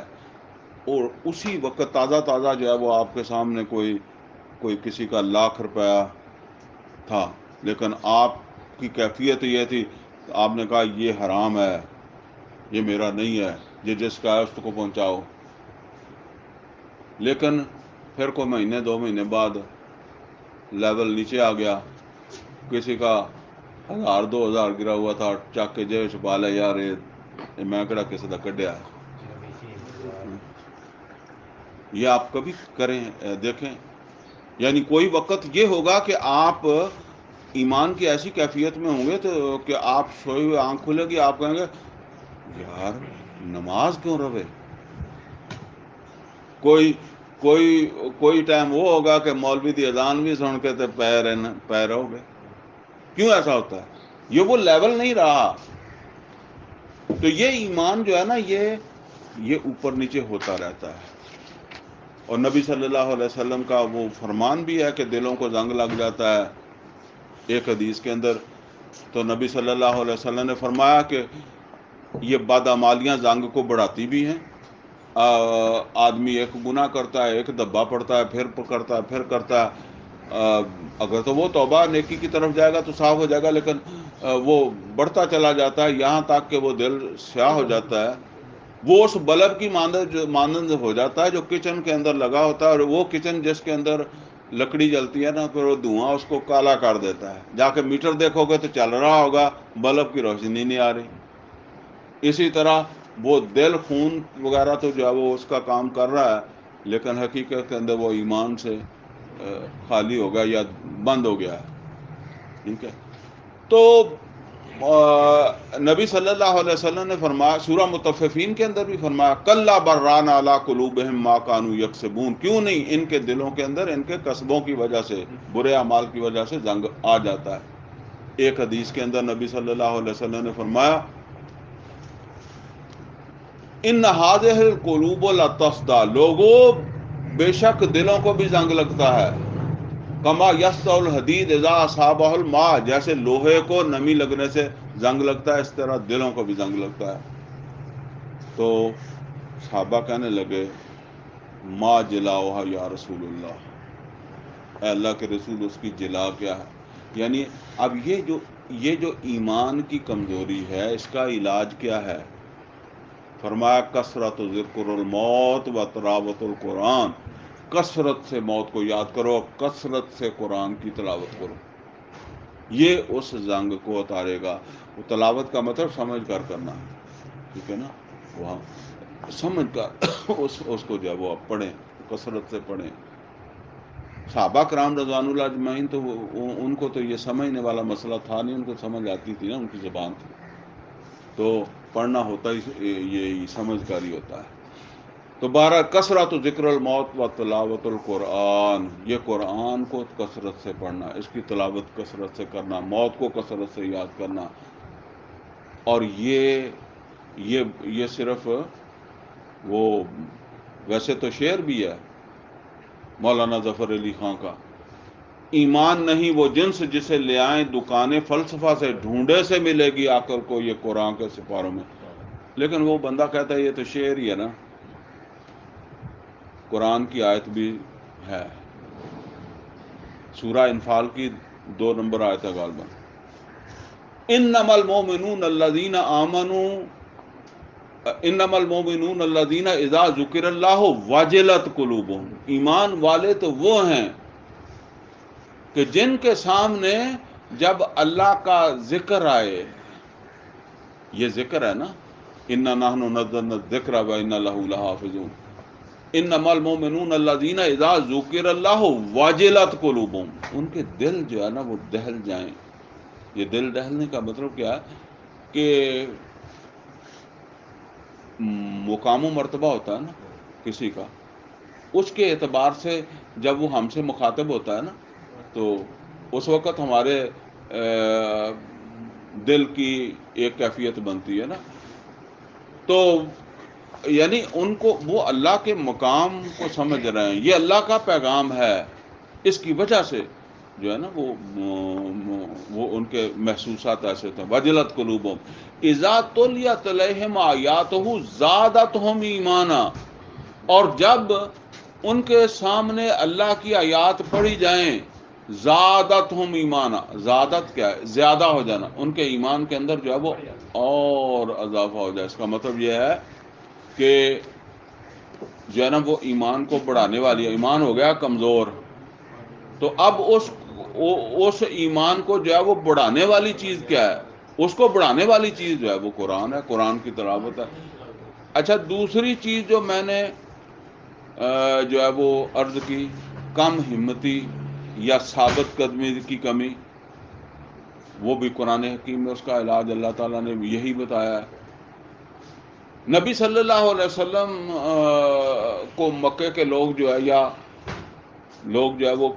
اور اسی وقت تازہ تازہ جو ہے وہ آپ کے سامنے کوئی کسی کا 1,00,000 روپیہ تھا، لیکن آپ کی کیفیت یہ تھی کہ آپ نے کہا یہ حرام ہے، یہ میرا نہیں ہے، یہ جس کا ہے اس کو پہنچاؤ. لیکن پھر کوئی مہینے 2 مہینے بعد لیول نیچے آ گیا، کسی کا 1,000 2,000 گرا ہوا تھا، چک کے جیب چھپا لے، یار یہ میں کہڑا کسی کا کڈیا ہے. یہ آپ کبھی کریں دیکھیں، یعنی کوئی وقت یہ ہوگا کہ آپ ایمان کی ایسی کیفیت میں ہوں گے تو کہ آپ سوئے ہوئے آنکھ کھلے گی، آپ کہیں گے یار نماز کیوں روے. کوئی ٹائم وہ ہوگا کہ مولوی دی اذان بھی سن کے تے پیر ہو گئے. کیوں ایسا ہوتا ہے؟ یہ وہ لیول نہیں رہا. تو یہ ایمان جو ہے نا یہ اوپر نیچے ہوتا رہتا ہے. اور نبی صلی اللہ علیہ وسلم کا وہ فرمان بھی ہے کہ دلوں کو زنگ لگ جاتا ہے. ایک حدیث کے اندر تو نبی صلی اللہ علیہ وسلم نے فرمایا کہ یہ بدعمالیاں زنگ کو بڑھاتی بھی ہیں. آدمی ایک گناہ کرتا ہے، ایک دبا پڑتا ہے، پھر کرتا ہے، پھر کرتا ہے. اگر تو وہ توبہ نیکی کی طرف جائے گا تو صاف ہو جائے گا، لیکن وہ بڑھتا چلا جاتا ہے یہاں تک کہ وہ دل سیاہ ہو جاتا ہے. وہ اس بلب کی مانند ہو جاتا ہے جو کچن کے اندر لگا ہوتا ہے، اور وہ کچن جس کے اندر لکڑی جلتی ہے نا، پھر وہ دھواں اس کو کالا کر دیتا ہے. جا کے میٹر دیکھو گے تو چل رہا ہوگا، بلب کی روشنی نہیں آ رہی. اسی طرح وہ دل خون وغیرہ تو جو ہے وہ اس کا کام کر رہا ہے، لیکن حقیقت کے اندر وہ ایمان سے خالی ہو گیا یا بند ہو گیا ہے. ٹھیک ہے. تو نبی صلی اللہ علیہ وسلم نے فرمایا، سورہ مطففین کے اندر بھی فرمایا، کلا بران علی قلوبہم ما کانوا یکسبون، کیوں نہیں ان کے دلوں کے اندر ان کے کسبوں کی وجہ سے، برے اعمال کی وجہ سے زنگ آ جاتا ہے. ایک حدیث کے اندر نبی صلی اللہ علیہ وسلم نے فرمایا، ان هذه القلوب لتصدع، لوگوں بے شک دلوں کو بھی زنگ لگتا ہے. کما یصدع الحدید اذا اصابہ الماء، جیسے لوہے کو نمی لگنے سے زنگ لگتا ہے اس طرح دلوں کو بھی زنگ لگتا ہے. تو صحابہ کہنے لگے ما جلاؤہا یا رسول اللہ، اے اللہ کے رسول اس کی جلا کیا ہے؟ یعنی اب یہ جو ایمان کی کمزوری ہے اس کا علاج کیا ہے؟ فرمایا کثرت ذکر الموت و تلاوت القرآن، کثرت سے موت کو یاد کرو، کثرت سے قرآن کی تلاوت کرو. یہ اس زنگ کو اتارے گا. وہ تلاوت کا مطلب سمجھ کر کرنا، ٹھیک ہے نا، وہاں سمجھ کر اس کو جو ہے وہ آپ پڑھیں، کثرت سے پڑھیں. صحابہ کرام رضوان اللہ اجمعین تو ان کو تو یہ سمجھنے والا مسئلہ تھا نہیں، ان کو سمجھ آتی تھی نا، ان کی زبان تھی. تو پڑھنا ہوتا ہی یہ سمجھ کر ہی ہوتا ہے. تو بارہ کثرت ذکر الموت و تلاوت القرآن، یہ قرآن کو کثرت سے پڑھنا، اس کی تلاوت کثرت سے کرنا، موت کو کثرت سے یاد کرنا. اور یہ صرف وہ، ویسے تو شعر بھی ہے مولانا ظفر علی خان کا، ایمان نہیں وہ جنس جسے لے آئیں دکانیں فلسفہ سے، ڈھونڈے سے ملے گی عقل کو یہ قرآن کے سپاروں میں. لیکن وہ بندہ کہتا ہے یہ تو شعر ہی ہے نا. قرآن کی آیت بھی ہے، سورہ انفال کی 2 نمبر آیت ہے غالباً، انما المؤمنون الذین آمنوا، انما المؤمنون الذین اذا ذکر اللہ وجلت قلوبہم، ایمان والے تو وہ ہیں کہ جن کے سامنے جب اللہ کا ذکر آئے، یہ ذکر ہے نا، انا نحن نزلنا الذکر وانا لہ لحافظون، انما المؤمنون الذین اذا ذکر اللہ وجلت قلوبہم، ان کے دل جو ہے نا وہ دہل جائیں. یہ دل دہلنے کا مطلب کیا ہے کہ مقام و مرتبہ ہوتا ہے نا کسی کا، اس کے اعتبار سے جب وہ ہم سے مخاطب ہوتا ہے نا تو اس وقت ہمارے دل کی ایک کیفیت بنتی ہے نا. تو یعنی ان کو وہ اللہ کے مقام کو سمجھ رہے ہیں, یہ اللہ کا پیغام ہے, اس کی وجہ سے جو ہے نا وہ ان کے محسوسات ایسے تھے. وجلت قلوبہم اذا تلیت علیہم آیاتہ زادتہم ایمانا, اور جب ان کے سامنے اللہ کی آیات پڑھی جائیں, زادتہم ایمانا, زیادت کیا ہے؟ زیادہ ہو جانا, ان کے ایمان کے اندر جو ہے وہ اور اضافہ ہو جائے. اس کا مطلب یہ ہے کہ جو ہے نا وہ ایمان کو بڑھانے والی, ایمان ہو گیا کمزور, تو اب اس ایمان کو جو ہے وہ بڑھانے والی چیز کیا ہے؟ اس کو بڑھانے والی چیز جو ہے وہ قرآن ہے, قرآن کی تلاوت ہے. اچھا, دوسری چیز جو میں نے جو ہے وہ عرض کی, کم ہمتی یا ثابت قدمی کی کمی, وہ بھی قرآن حکیم میں اس کا علاج اللہ تعالیٰ نے یہی بتایا ہے. نبی صلی اللہ علیہ وسلم کو مکے کے لوگ جو ہے یا لوگ جو ہے وہ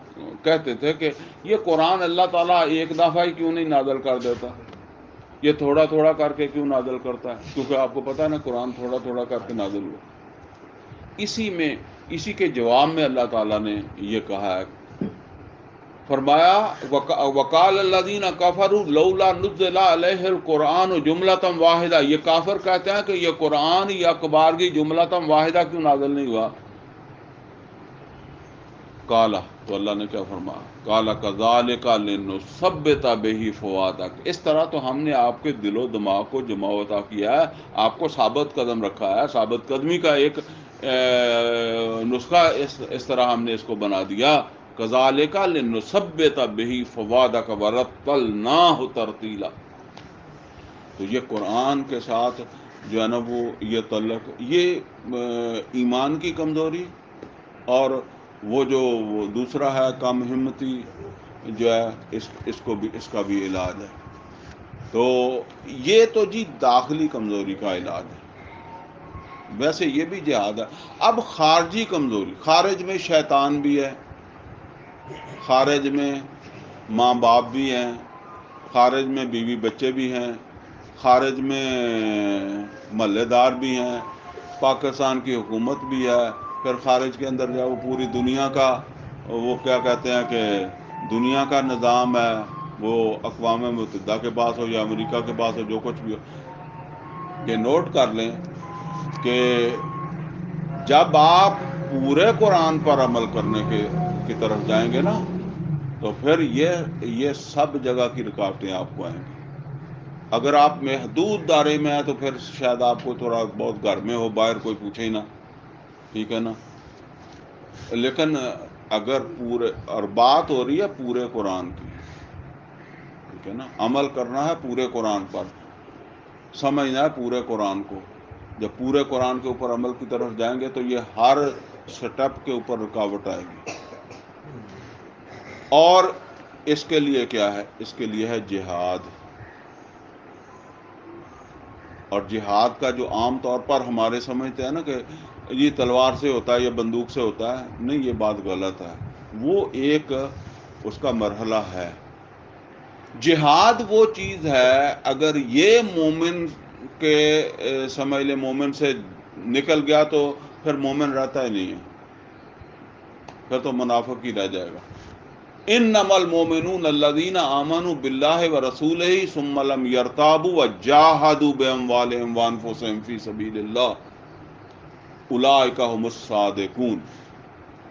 کہتے تھے کہ یہ قرآن اللہ تعالیٰ ایک دفعہ ہی کیوں نہیں نازل کر دیتا, یہ تھوڑا تھوڑا کر کے کیوں نازل کرتا ہے؟ کیونکہ آپ کو پتا ہے نا قرآن تھوڑا تھوڑا کر کے نازل ہوا. اسی کے جواب میں اللہ تعالیٰ نے یہ کہا ہے, فرمایا وقال الذین کفروا لولا نزل علیہ القرآن جملۃ واحدہ, یہ کافر کہتے ہیں کہ یہ قرآن یا بارگی جملۃ واحدہ کیوں نازل نہیں ہوا. کالا, تو اللہ نے کیا فرمایا, کالا کذالک لنثبت بہ فؤادک, اس طرح تو ہم نے آپ کے دل و دماغ کو جمع عطا کیا ہے, آپ کو ثابت قدم رکھا ہے. ثابت قدمی کا ایک نسخہ اس طرح ہم نے اس کو بنا دیا. کذالک لنثبت بہ فؤادک ورتلناہ ترتیلا. تو یہ قرآن کے ساتھ جو ہے نا وہ یہ تعلق, یہ ایمان کی کمزوری, اور وہ جو دوسرا ہے کم ہمتی جو ہے اس کا بھی علاج ہے. تو یہ تو جی داخلی کمزوری کا علاج ہے. ویسے یہ بھی جہاد ہے. اب خارجی کمزوری, خارج میں شیطان بھی ہے, خارج میں ماں باپ بھی ہیں, خارج میں بیوی بچے بھی ہیں, خارج میں محلے دار بھی ہیں, پاکستان کی حکومت بھی ہے, پھر خارج کے اندر جو ہے وہ پوری دنیا کا وہ کیا کہتے ہیں کہ دنیا کا نظام ہے, وہ اقوام متحدہ کے پاس ہو یا امریکہ کے پاس ہو, جو کچھ بھی ہو. یہ نوٹ کر لیں کہ جب آپ پورے قرآن پر عمل کرنے کی طرف جائیں گے نا, تو پھر یہ سب جگہ کی رکاوٹیں آپ کو آئیں گی. اگر آپ محدود دائرے میں ہیں تو پھر شاید آپ کو تھوڑا بہت گھر میں ہو, باہر کوئی پوچھے ہی نہ, ٹھیک ہے نا. لیکن اگر پورے, اور بات ہو رہی ہے پورے قرآن کی, ٹھیک ہے نا, عمل کرنا ہے پورے قرآن پر, سمجھنا ہے پورے قرآن کو. جب پورے قرآن کے اوپر عمل کی طرف جائیں گے تو یہ ہر سٹیپ کے اوپر رکاوٹ آئے گی. اور اس کے لیے کیا ہے؟ اس کے لیے ہے جہاد. اور جہاد کا جو عام طور پر ہمارے سمجھتے ہیں نا کہ یہ تلوار سے ہوتا ہے یا بندوق سے ہوتا ہے, نہیں, یہ بات غلط ہے. وہ ایک اس کا مرحلہ ہے. جہاد وہ چیز ہے, اگر یہ مومن کے سمجھ لے مومن سے نکل گیا تو پھر مومن رہتا ہی نہیں ہے, پھر تو منافق ہی رہ جائے گا. انما المؤمنون الذین آمنوا باللہ ورسولہ ثم لم یرتابوا وجاہدوا باموالہم وانفسہم فی سبیل اللہ اولئک ھم الصادقون.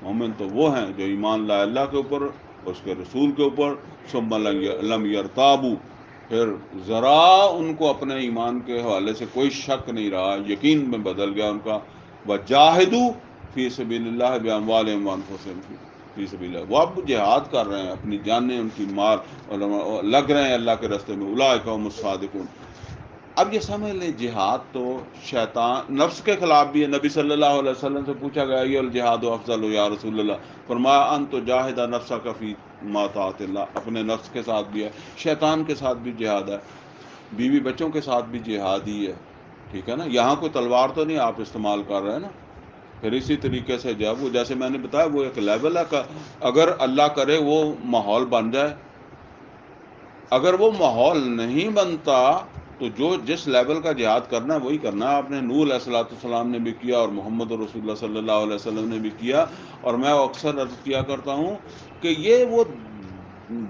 مومن تو وہ ہیں جو ایمان لائے اللہ کے اوپر, اس کے رسول کے اوپر, ثم لم یرتابوا, پھر ذرا ان کو اپنے ایمان کے حوالے سے کوئی شک نہیں رہا, یقین میں بدل گیا ان کا. وجاہدوا فی سبیل اللہ باموالہم وانفسہم فی سبیل اللہ, وہ اب جہاد کر رہے ہیں, اپنی جانیں ان کی مال اور لگ رہے ہیں اللہ کے راستے میں. اولئک ھم الصادقون. اب یہ سمجھ لیں جہاد تو شیطان نفس کے خلاف بھی ہے. نبی صلی اللہ علیہ وسلم سے پوچھا گیا یہ الجہاد افضل یا رسول اللہ, فرمایا ان تجاہد نفسک فی ما طاعت اللہ, اپنے نفس کے ساتھ بھی ہے, شیطان کے ساتھ بھی جہاد ہے, بیوی بچوں کے ساتھ بھی جہاد ہی ہے, ٹھیک ہے نا. یہاں کوئی تلوار تو نہیں آپ استعمال کر رہے ہیں نا, پھر اسی طریقے سے جب وہ جیسے میں نے بتایا وہ ایک لیول ہے کہ اگر اللہ کرے وہ ماحول بن جائے، اگر وہ ماحول نہیں بنتا تو جو جس لیول کا جہاد کرنا ہے وہی کرنا ہے۔ آپ نے نوح علیہ الصلوۃ والسلام نے بھی کیا اور محمد رسول اللہ صلی اللہ علیہ وسلم نے بھی کیا، اور میں اکثر عرض کیا کرتا ہوں کہ یہ وہ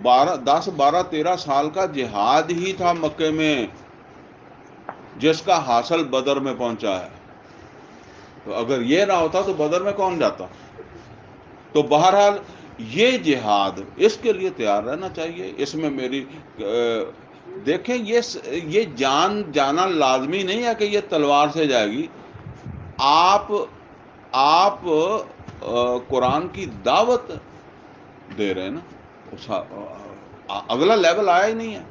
10 12 13 سال کا جہاد ہی تھا مکے میں جس کا حاصل بدر میں پہنچا ہے۔ تو اگر یہ نہ ہوتا تو بدر میں کون جاتا؟ تو بہرحال یہ جہاد، اس کے لیے تیار رہنا چاہیے۔ اس میں میری دیکھیں یہ جان جانا لازمی نہیں ہے کہ یہ تلوار سے جائے گی۔ آپ قرآن کی دعوت دے رہے ہیں نا، اگلا لیول آیا ہی نہیں ہے،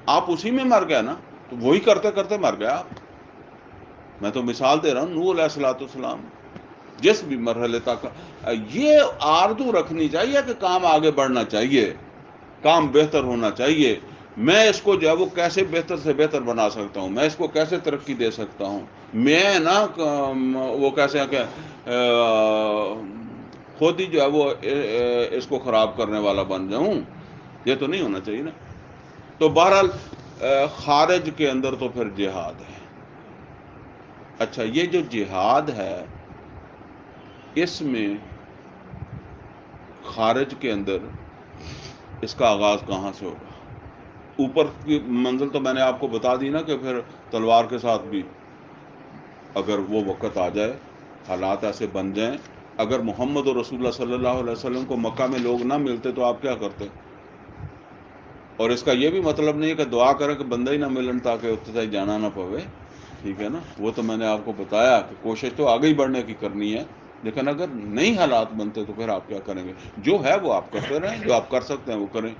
آپ اسی میں مر گئے نا، تو وہی کرتے کرتے مر گیا آپ۔ میں تو مثال دے رہا ہوں، نوح علیہ الصلوۃ والسلام جس بھی مرحلے تک یہ آرزو رکھنی چاہیے کہ کام آگے بڑھنا چاہیے، کام بہتر ہونا چاہیے، میں اس کو جو ہے وہ کیسے بہتر سے بہتر بنا سکتا ہوں، میں اس کو کیسے ترقی دے سکتا ہوں، میں نا وہ کیسے کہ خود ہی جو ہے وہ اس کو خراب کرنے والا بن جاؤں، یہ تو نہیں ہونا چاہیے نا۔ تو بہرحال خارج کے اندر تو پھر جہاد ہے۔ اچھا، یہ جو جہاد ہے اس میں خارج کے اندر اس کا آغاز کہاں سے ہوگا؟ اوپر کی منزل تو میں نے آپ کو بتا دی نا کہ پھر تلوار کے ساتھ بھی اگر وہ وقت آ جائے، حالات ایسے بن جائیں، اگر محمد و رسول اللہ صلی اللہ علیہ وسلم کو مکہ میں لوگ نہ ملتے تو آپ کیا کرتے؟ اور اس کا یہ بھی مطلب نہیں ہے کہ دعا کریں کہ بندہ ہی نہ ملن تاکہ اتنا جانا نہ پوے، ٹھیک ہے نا، وہ تو میں نے آپ کو بتایا کہ کوشش تو آگے ہی بڑھنے کی کرنی ہے، لیکن اگر نہیں حالات بنتے تو پھر آپ کیا کریں گے؟ جو ہے وہ آپ کرتے رہیں، جو آپ کر سکتے ہیں وہ کریں۔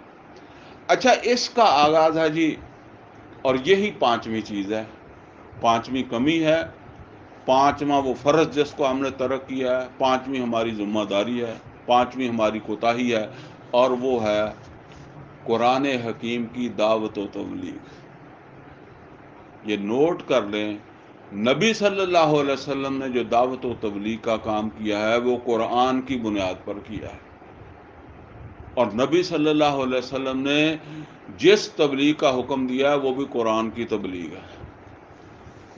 اچھا، اس کا آغاز ہے جی، اور یہی پانچویں چیز ہے، پانچویں کمی ہے، پانچواں وہ فرض جس کو ہم نے ترک کیا ہے، پانچویں ہماری ذمہ داری ہے، پانچویں ہماری کوتاہی ہے، اور وہ ہے قرآن حکیم کی دعوت و تبلیغ۔ یہ نوٹ کر لیں، نبی صلی اللہ علیہ وسلم نے جو دعوت و تبلیغ کا کام کیا ہے وہ قرآن کی بنیاد پر کیا ہے، اور نبی صلی اللہ علیہ وسلم نے جس تبلیغ کا حکم دیا ہے وہ بھی قرآن کی تبلیغ ہے۔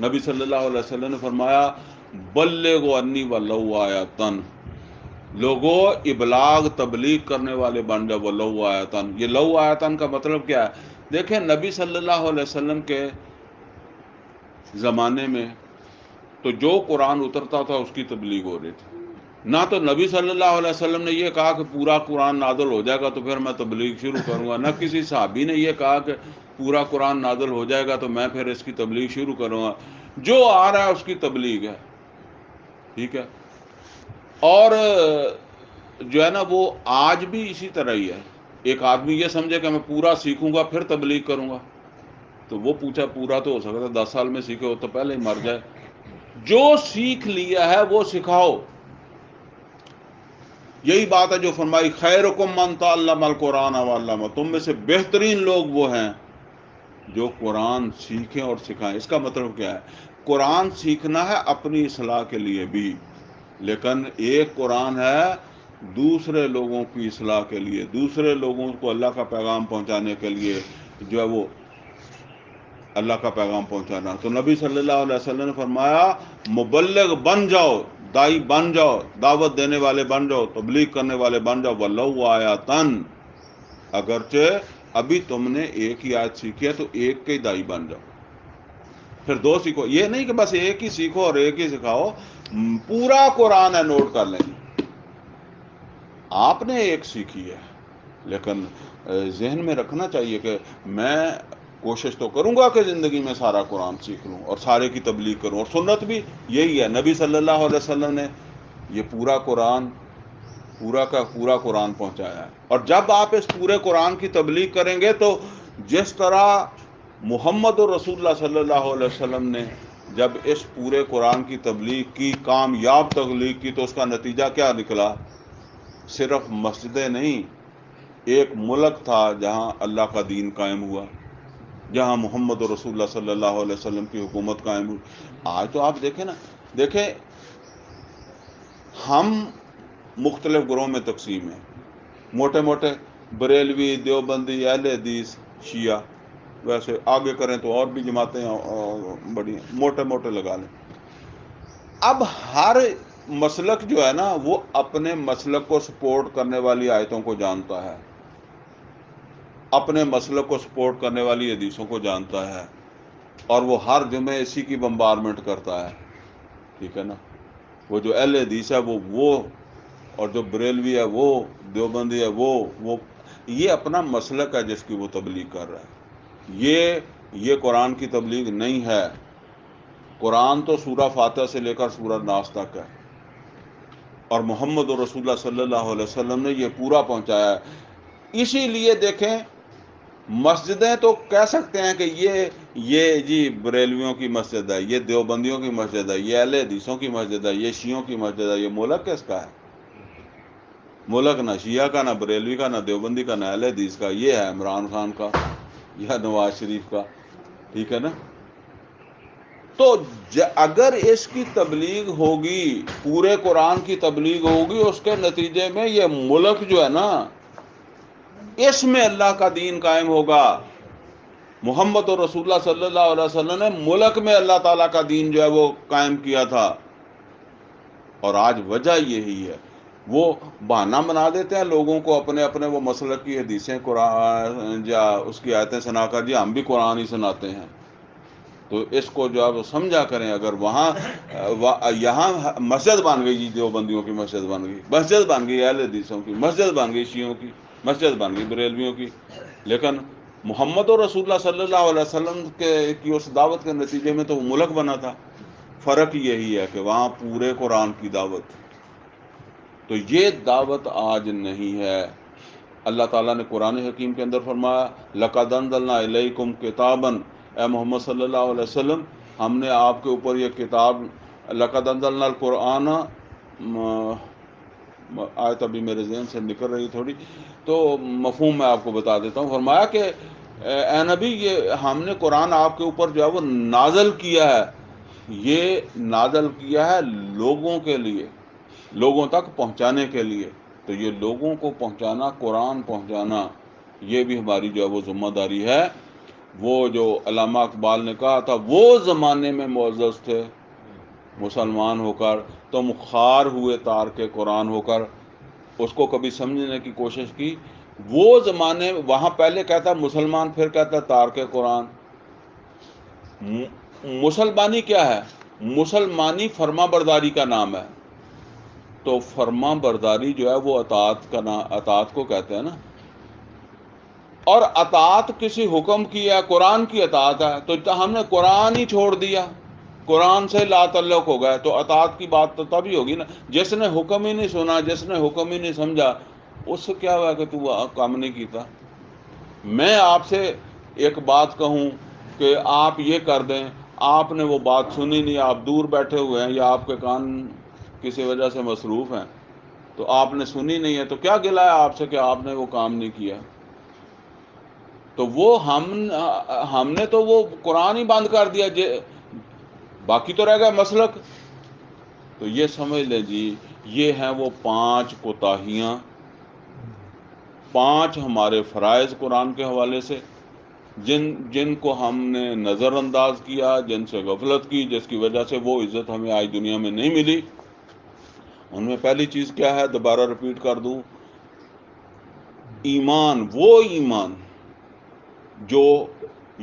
نبی صلی اللہ علیہ وسلم نے فرمایا بلغوا انی ولو آیۃ، لوگوں ابلاغ تبلیغ کرنے والے بن جاؤ ولو آیۃ۔ یہ لو آیۃ کا مطلب کیا ہے؟ دیکھیں نبی صلی اللہ علیہ وسلم کے زمانے میں تو جو قرآن اترتا تھا اس کی تبلیغ ہو رہی تھی، نہ تو نبی صلی اللہ علیہ وسلم نے یہ کہا کہ پورا قرآن نازل ہو جائے گا تو پھر میں تبلیغ شروع کروں گا، نہ کسی صحابی نے یہ کہا کہ پورا قرآن نازل ہو جائے گا تو میں پھر اس کی تبلیغ شروع کروں گا، جو آ رہا ہے اس کی تبلیغ ہے، ٹھیک ہے۔ اور جو ہے نا وہ آج بھی اسی طرح ہی ہے۔ ایک آدمی یہ سمجھے کہ میں پورا سیکھوں گا پھر تبلیغ کروں گا، تو وہ پوچھا پورا تو ہو سکتا ہے 10 سال میں سیکھے ہو تو پہلے ہی مر جائے۔ جو سیکھ لیا ہے وہ سکھاؤ۔ یہی بات ہے جو فرمائی خیرکم من تعلم القرآن وعلمہ، تم میں سے بہترین لوگ وہ ہیں جو قرآن سیکھیں اور سکھائیں۔ اس کا مطلب کیا ہے؟ قرآن سیکھنا ہے اپنی اصلاح کے لیے بھی، لیکن ایک قرآن ہے دوسرے لوگوں کی اصلاح کے لیے، دوسرے لوگوں کو اللہ کا پیغام پہنچانے کے لیے، جو ہے وہ اللہ کا پیغام پہنچانا۔ تو نبی صلی اللہ علیہ وسلم نے فرمایا مبلغ بن جاؤ، دائی بن جاؤ، دعوت دینے والے بن جاؤ، تبلیغ کرنے والے بن جاؤ، ولو آیاتن، اگرچہ ابھی تم نے ایک ہی آیت سیکھی ہے تو ایک کے دائی بن جاؤ، پھر 2 سیکھو، یہ نہیں کہ بس ایک ہی سیکھو اور ایک ہی سکھاؤ، پورا قرآن ہے، نوٹ کر لیں۔ آپ نے ایک سیکھی ہے لیکن ذہن میں رکھنا چاہیے کہ میں کوشش تو کروں گا کہ زندگی میں سارا قرآن سیکھ لوں اور سارے کی تبلیغ کروں، اور سنت بھی یہی ہے، نبی صلی اللہ علیہ وسلم نے یہ پورا قرآن، پورا کا پورا قرآن پہنچایا ہے، اور جب آپ اس پورے قرآن کی تبلیغ کریں گے تو جس طرح محمد رسول اللہ صلی اللہ علیہ وسلم نے جب اس پورے قرآن کی تبلیغ کی، کامیاب تبلیغ کی، تو اس کا نتیجہ کیا نکلا؟ صرف مسجدیں نہیں، ایک ملک تھا جہاں اللہ کا دین قائم ہوا، جہاں محمد رسول اللہ صلی اللہ علیہ وسلم کی حکومت قائم ہوئی۔ آج تو آپ دیکھیں نا، دیکھیں ہم مختلف گروہوں میں تقسیم ہیں، موٹے موٹے بریلوی، دیوبندی، اہل حدیث، شیعہ، ویسے آگے کریں تو اور بھی جماعتیں بڑی ہیں، موٹے موٹے لگا لیں۔ اب ہر مسلک جو ہے نا وہ اپنے مسلک کو سپورٹ کرنے والی آیتوں کو جانتا ہے، اپنے مسلک کو سپورٹ کرنے والی حدیثوں کو جانتا ہے، اور وہ ہر جمعے اسی کی بمبارمنٹ کرتا ہے، ٹھیک ہے نا۔ وہ جو اہل حدیث ہے وہ اور جو بریلوی ہے وہ، دیوبندی ہے وہ یہ اپنا مسلک ہے جس کی وہ تبلیغ کر رہا ہے۔ یہ قرآن کی تبلیغ نہیں ہے۔ قرآن تو سورہ فاتحہ سے لے کر سورہ ناس تک ہے، اور محمد رسول اللہ صلی اللہ علیہ وسلم نے یہ پورا پہنچایا ہے۔ اسی لیے دیکھیں، مسجدیں تو کہہ سکتے ہیں کہ یہ جی بریلویوں کی مسجد ہے، یہ دیوبندیوں کی مسجد ہے، یہ اہل حدیثوں کی مسجد ہے، یہ شیعوں کی مسجد ہے۔ یہ ملک کس کا ہے؟ ملک نہ شیعہ کا، نہ بریلوی کا، نہ دیوبندی کا، نہ اہل حدیث کا، یہ ہے عمران خان کا یا نواز شریف کا، ٹھیک ہے نا۔ تو اگر اس کی تبلیغ ہوگی، پورے قرآن کی تبلیغ ہوگی، اس کے نتیجے میں یہ ملک جو ہے نا اس میں اللہ کا دین قائم ہوگا۔ محمد رسول اللہ صلی اللہ علیہ وسلم نے ملک میں اللہ تعالیٰ کا دین جو ہے وہ قائم کیا تھا، اور آج وجہ یہی ہے۔ وہ بہانہ بنا دیتے ہیں لوگوں کو اپنے وہ مسلک کی حدیثیں قرآن یا اس کی آیتیں سنا کر، جی ہم بھی قرآن ہی سناتے ہیں۔ تو اس کو جو ہے وہ سمجھا کریں۔ اگر یہاں مسجد بن گئی، جی دیوبندیوں کی مسجد بن گئی، مسجد بن گئی اہل حدیثوں کی، مسجد بن گئی شیعوں کی، مسجد بن گئی بریلویوں کی، لیکن محمد رسول اللہ صلی اللہ علیہ وسلم کی اس دعوت کے نتیجے میں تو وہ ملک بنا تھا۔ فرق یہی ہے کہ وہاں پورے قرآن کی دعوت، تو یہ دعوت آج نہیں ہے۔ اللہ تعالیٰ نے قرآن حکیم کے اندر فرمایا، لَقَدْ أَنزَلْنَا إِلَيْكُمْ كِتَابًا، اے محمد صلی اللہ علیہ وسلم ہم نے آپ کے اوپر یہ کتاب، لَقَدْ أَنزَلْنَا الْقُرْآنَ، آیت ابھی میرے ذہن سے نکل رہی تھوڑی، تو مفہوم میں آپ کو بتا دیتا ہوں۔ فرمایا کہ اے نبی، یہ ہم نے قرآن آپ کے اوپر جو ہے وہ نازل کیا ہے، یہ نازل کیا ہے لوگوں کے لیے، لوگوں تک پہنچانے کے لیے۔ تو یہ لوگوں کو پہنچانا، قرآن پہنچانا، یہ بھی ہماری جو ہے وہ ذمہ داری ہے۔ وہ جو علامہ اقبال نے کہا تھا، وہ زمانے میں معزز تھے مسلمان ہو کر، تم خار ہوئے تار کے قرآن ہو کر۔ اس کو کبھی سمجھنے کی کوشش کی؟ وہ زمانے وہاں پہلے کہتا مسلمان، پھر کہتا تار کے قرآن۔ مسلمانی کیا ہے؟ مسلمانی فرما برداری کا نام ہے۔ تو فرما برداری جو ہے وہ اطاعت کو کہتے ہیں نا، اور اطاعت کسی حکم کی ہے، قرآن کی اطاعت ہے، تو ہم نے قرآن ہی چھوڑ دیا، قرآن سے لا تعلق ہو گئے، تو اطاعت کی بات تو تبھی ہوگی نا۔ جس نے حکم ہی نہیں سنا، جس نے حکم ہی نہیں سمجھا، اس سے کیا ہوا کہ تو کام نہیں کیتا۔ میں آپ سے ایک بات کہوں کہ آپ یہ کر دیں، آپ نے وہ بات سنی نہیں، آپ دور بیٹھے ہوئے ہیں یا آپ کے کان کسی وجہ سے مصروف ہیں، تو آپ نے سنی نہیں ہے، تو کیا گلہ ہے آپ سے کہ آپ نے وہ کام نہیں کیا؟ تو وہ ہم نے تو وہ قرآن ہی بند کر دیا، باقی تو رہ گیا مسلک۔ تو یہ سمجھ لیں جی، یہ ہیں وہ 5 کوتاہیاں، 5 ہمارے فرائض قرآن کے حوالے سے، جن کو ہم نے نظر انداز کیا، جن سے غفلت کی، جس کی وجہ سے وہ عزت ہمیں آج دنیا میں نہیں ملی۔ ان میں پہلی چیز کیا ہے؟ دوبارہ رپیٹ کر دوں، ایمان، وہ ایمان جو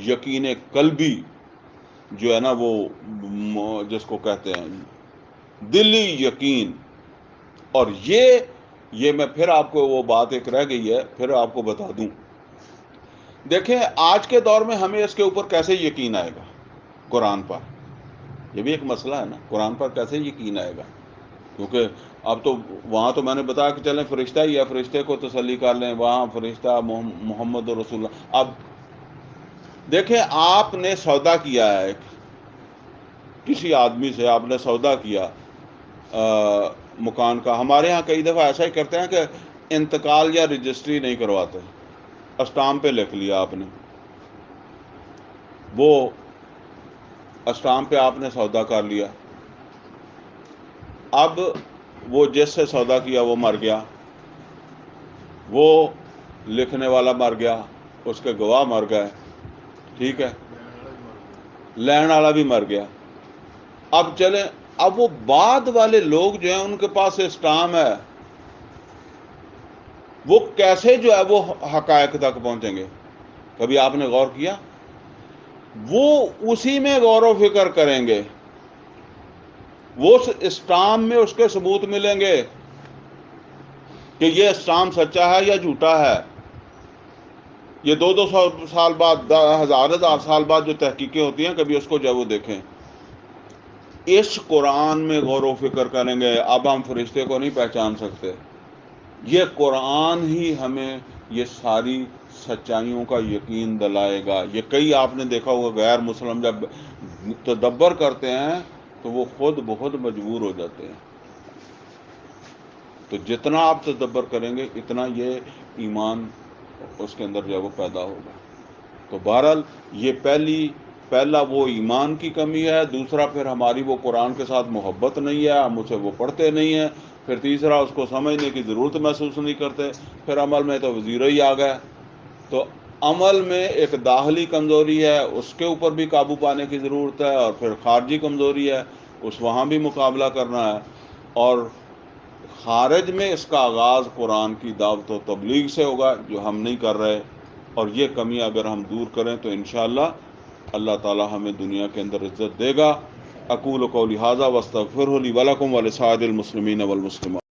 یقین قلبی جو ہے نا، وہ جس کو کہتے ہیں دلی یقین۔ اور یہ میں پھر آپ کو وہ بات ایک رہ گئی ہے، پھر آپ کو بتا دوں۔ دیکھیں آج کے دور میں ہمیں اس کے اوپر کیسے یقین آئے گا؟ قرآن پر، یہ بھی ایک مسئلہ ہے نا، قرآن پر کیسے یقین آئے گا؟ کیونکہ اب تو وہاں تو میں نے بتایا کہ چلیں فرشتہ ہی ہے، فرشتے کو تسلی کر لیں، وہاں فرشتہ محمد رسول اللہ۔ اب دیکھیں، آپ نے سودا کیا ہے کسی آدمی سے، آپ نے سودا کیا مکان کا۔ ہمارے ہاں کئی دفعہ ایسا ہی کرتے ہیں کہ انتقال یا رجسٹری نہیں کرواتے، اسٹامپ پہ لکھ لیا آپ نے، وہ اسٹامپ پہ آپ نے سودا کر لیا۔ اب وہ جس سے سودا کیا وہ مر گیا، وہ لکھنے والا مر گیا، اس کے گواہ مر گئے، ٹھیک ہے، لین والا بھی مر گیا۔ اب چلیں، اب وہ بعد والے لوگ جو ہیں ان کے پاس اسٹام ہے، وہ کیسے جو ہے وہ حقائق تک پہنچیں گے؟ کبھی آپ نے غور کیا؟ وہ اسی میں غور و فکر کریں گے، وہ اسٹام میں اس کے ثبوت ملیں گے کہ یہ اسٹام سچا ہے یا جھوٹا ہے۔ یہ 200 سال بعد، ہزار سال بعد جو تحقیقیں ہوتی ہیں، کبھی اس کو جب وہ دیکھیں، اس قرآن میں غور و فکر کریں گے۔ اب ہم فرشتے کو نہیں پہچان سکتے، یہ قرآن ہی ہمیں یہ ساری سچائیوں کا یقین دلائے گا۔ یہ کئی آپ نے دیکھا ہوگا غیر مسلم جب تدبر کرتے ہیں تو وہ خود بخود مجبور ہو جاتے ہیں۔ تو جتنا آپ تدبر کریں گے اتنا یہ ایمان اس کے اندر جو ہے وہ پیدا ہوگا۔ تو بہرحال یہ پہلا وہ ایمان کی کمی ہے، دوسرا پھر ہماری وہ قرآن کے ساتھ محبت نہیں ہے، ہم اسے وہ پڑھتے نہیں ہیں، پھر تیسرا اس کو سمجھنے کی ضرورت محسوس نہیں کرتے، پھر عمل میں تو زیرو ہی آ گیا۔ تو عمل میں ایک داخلی کمزوری ہے، اس کے اوپر بھی قابو پانے کی ضرورت ہے، اور پھر خارجی کمزوری ہے، وہاں بھی مقابلہ کرنا ہے۔ اور خارج میں اس کا آغاز قرآن کی دعوت و تبلیغ سے ہوگا، جو ہم نہیں کر رہے، اور یہ کمی اگر ہم دور کریں تو انشاءاللہ اللہ تعالی ہمیں دنیا کے اندر عزت دے گا۔ اقول قولی ھذا واستغفرہ لی ولکم ولسائر المسلمین والمسلمات۔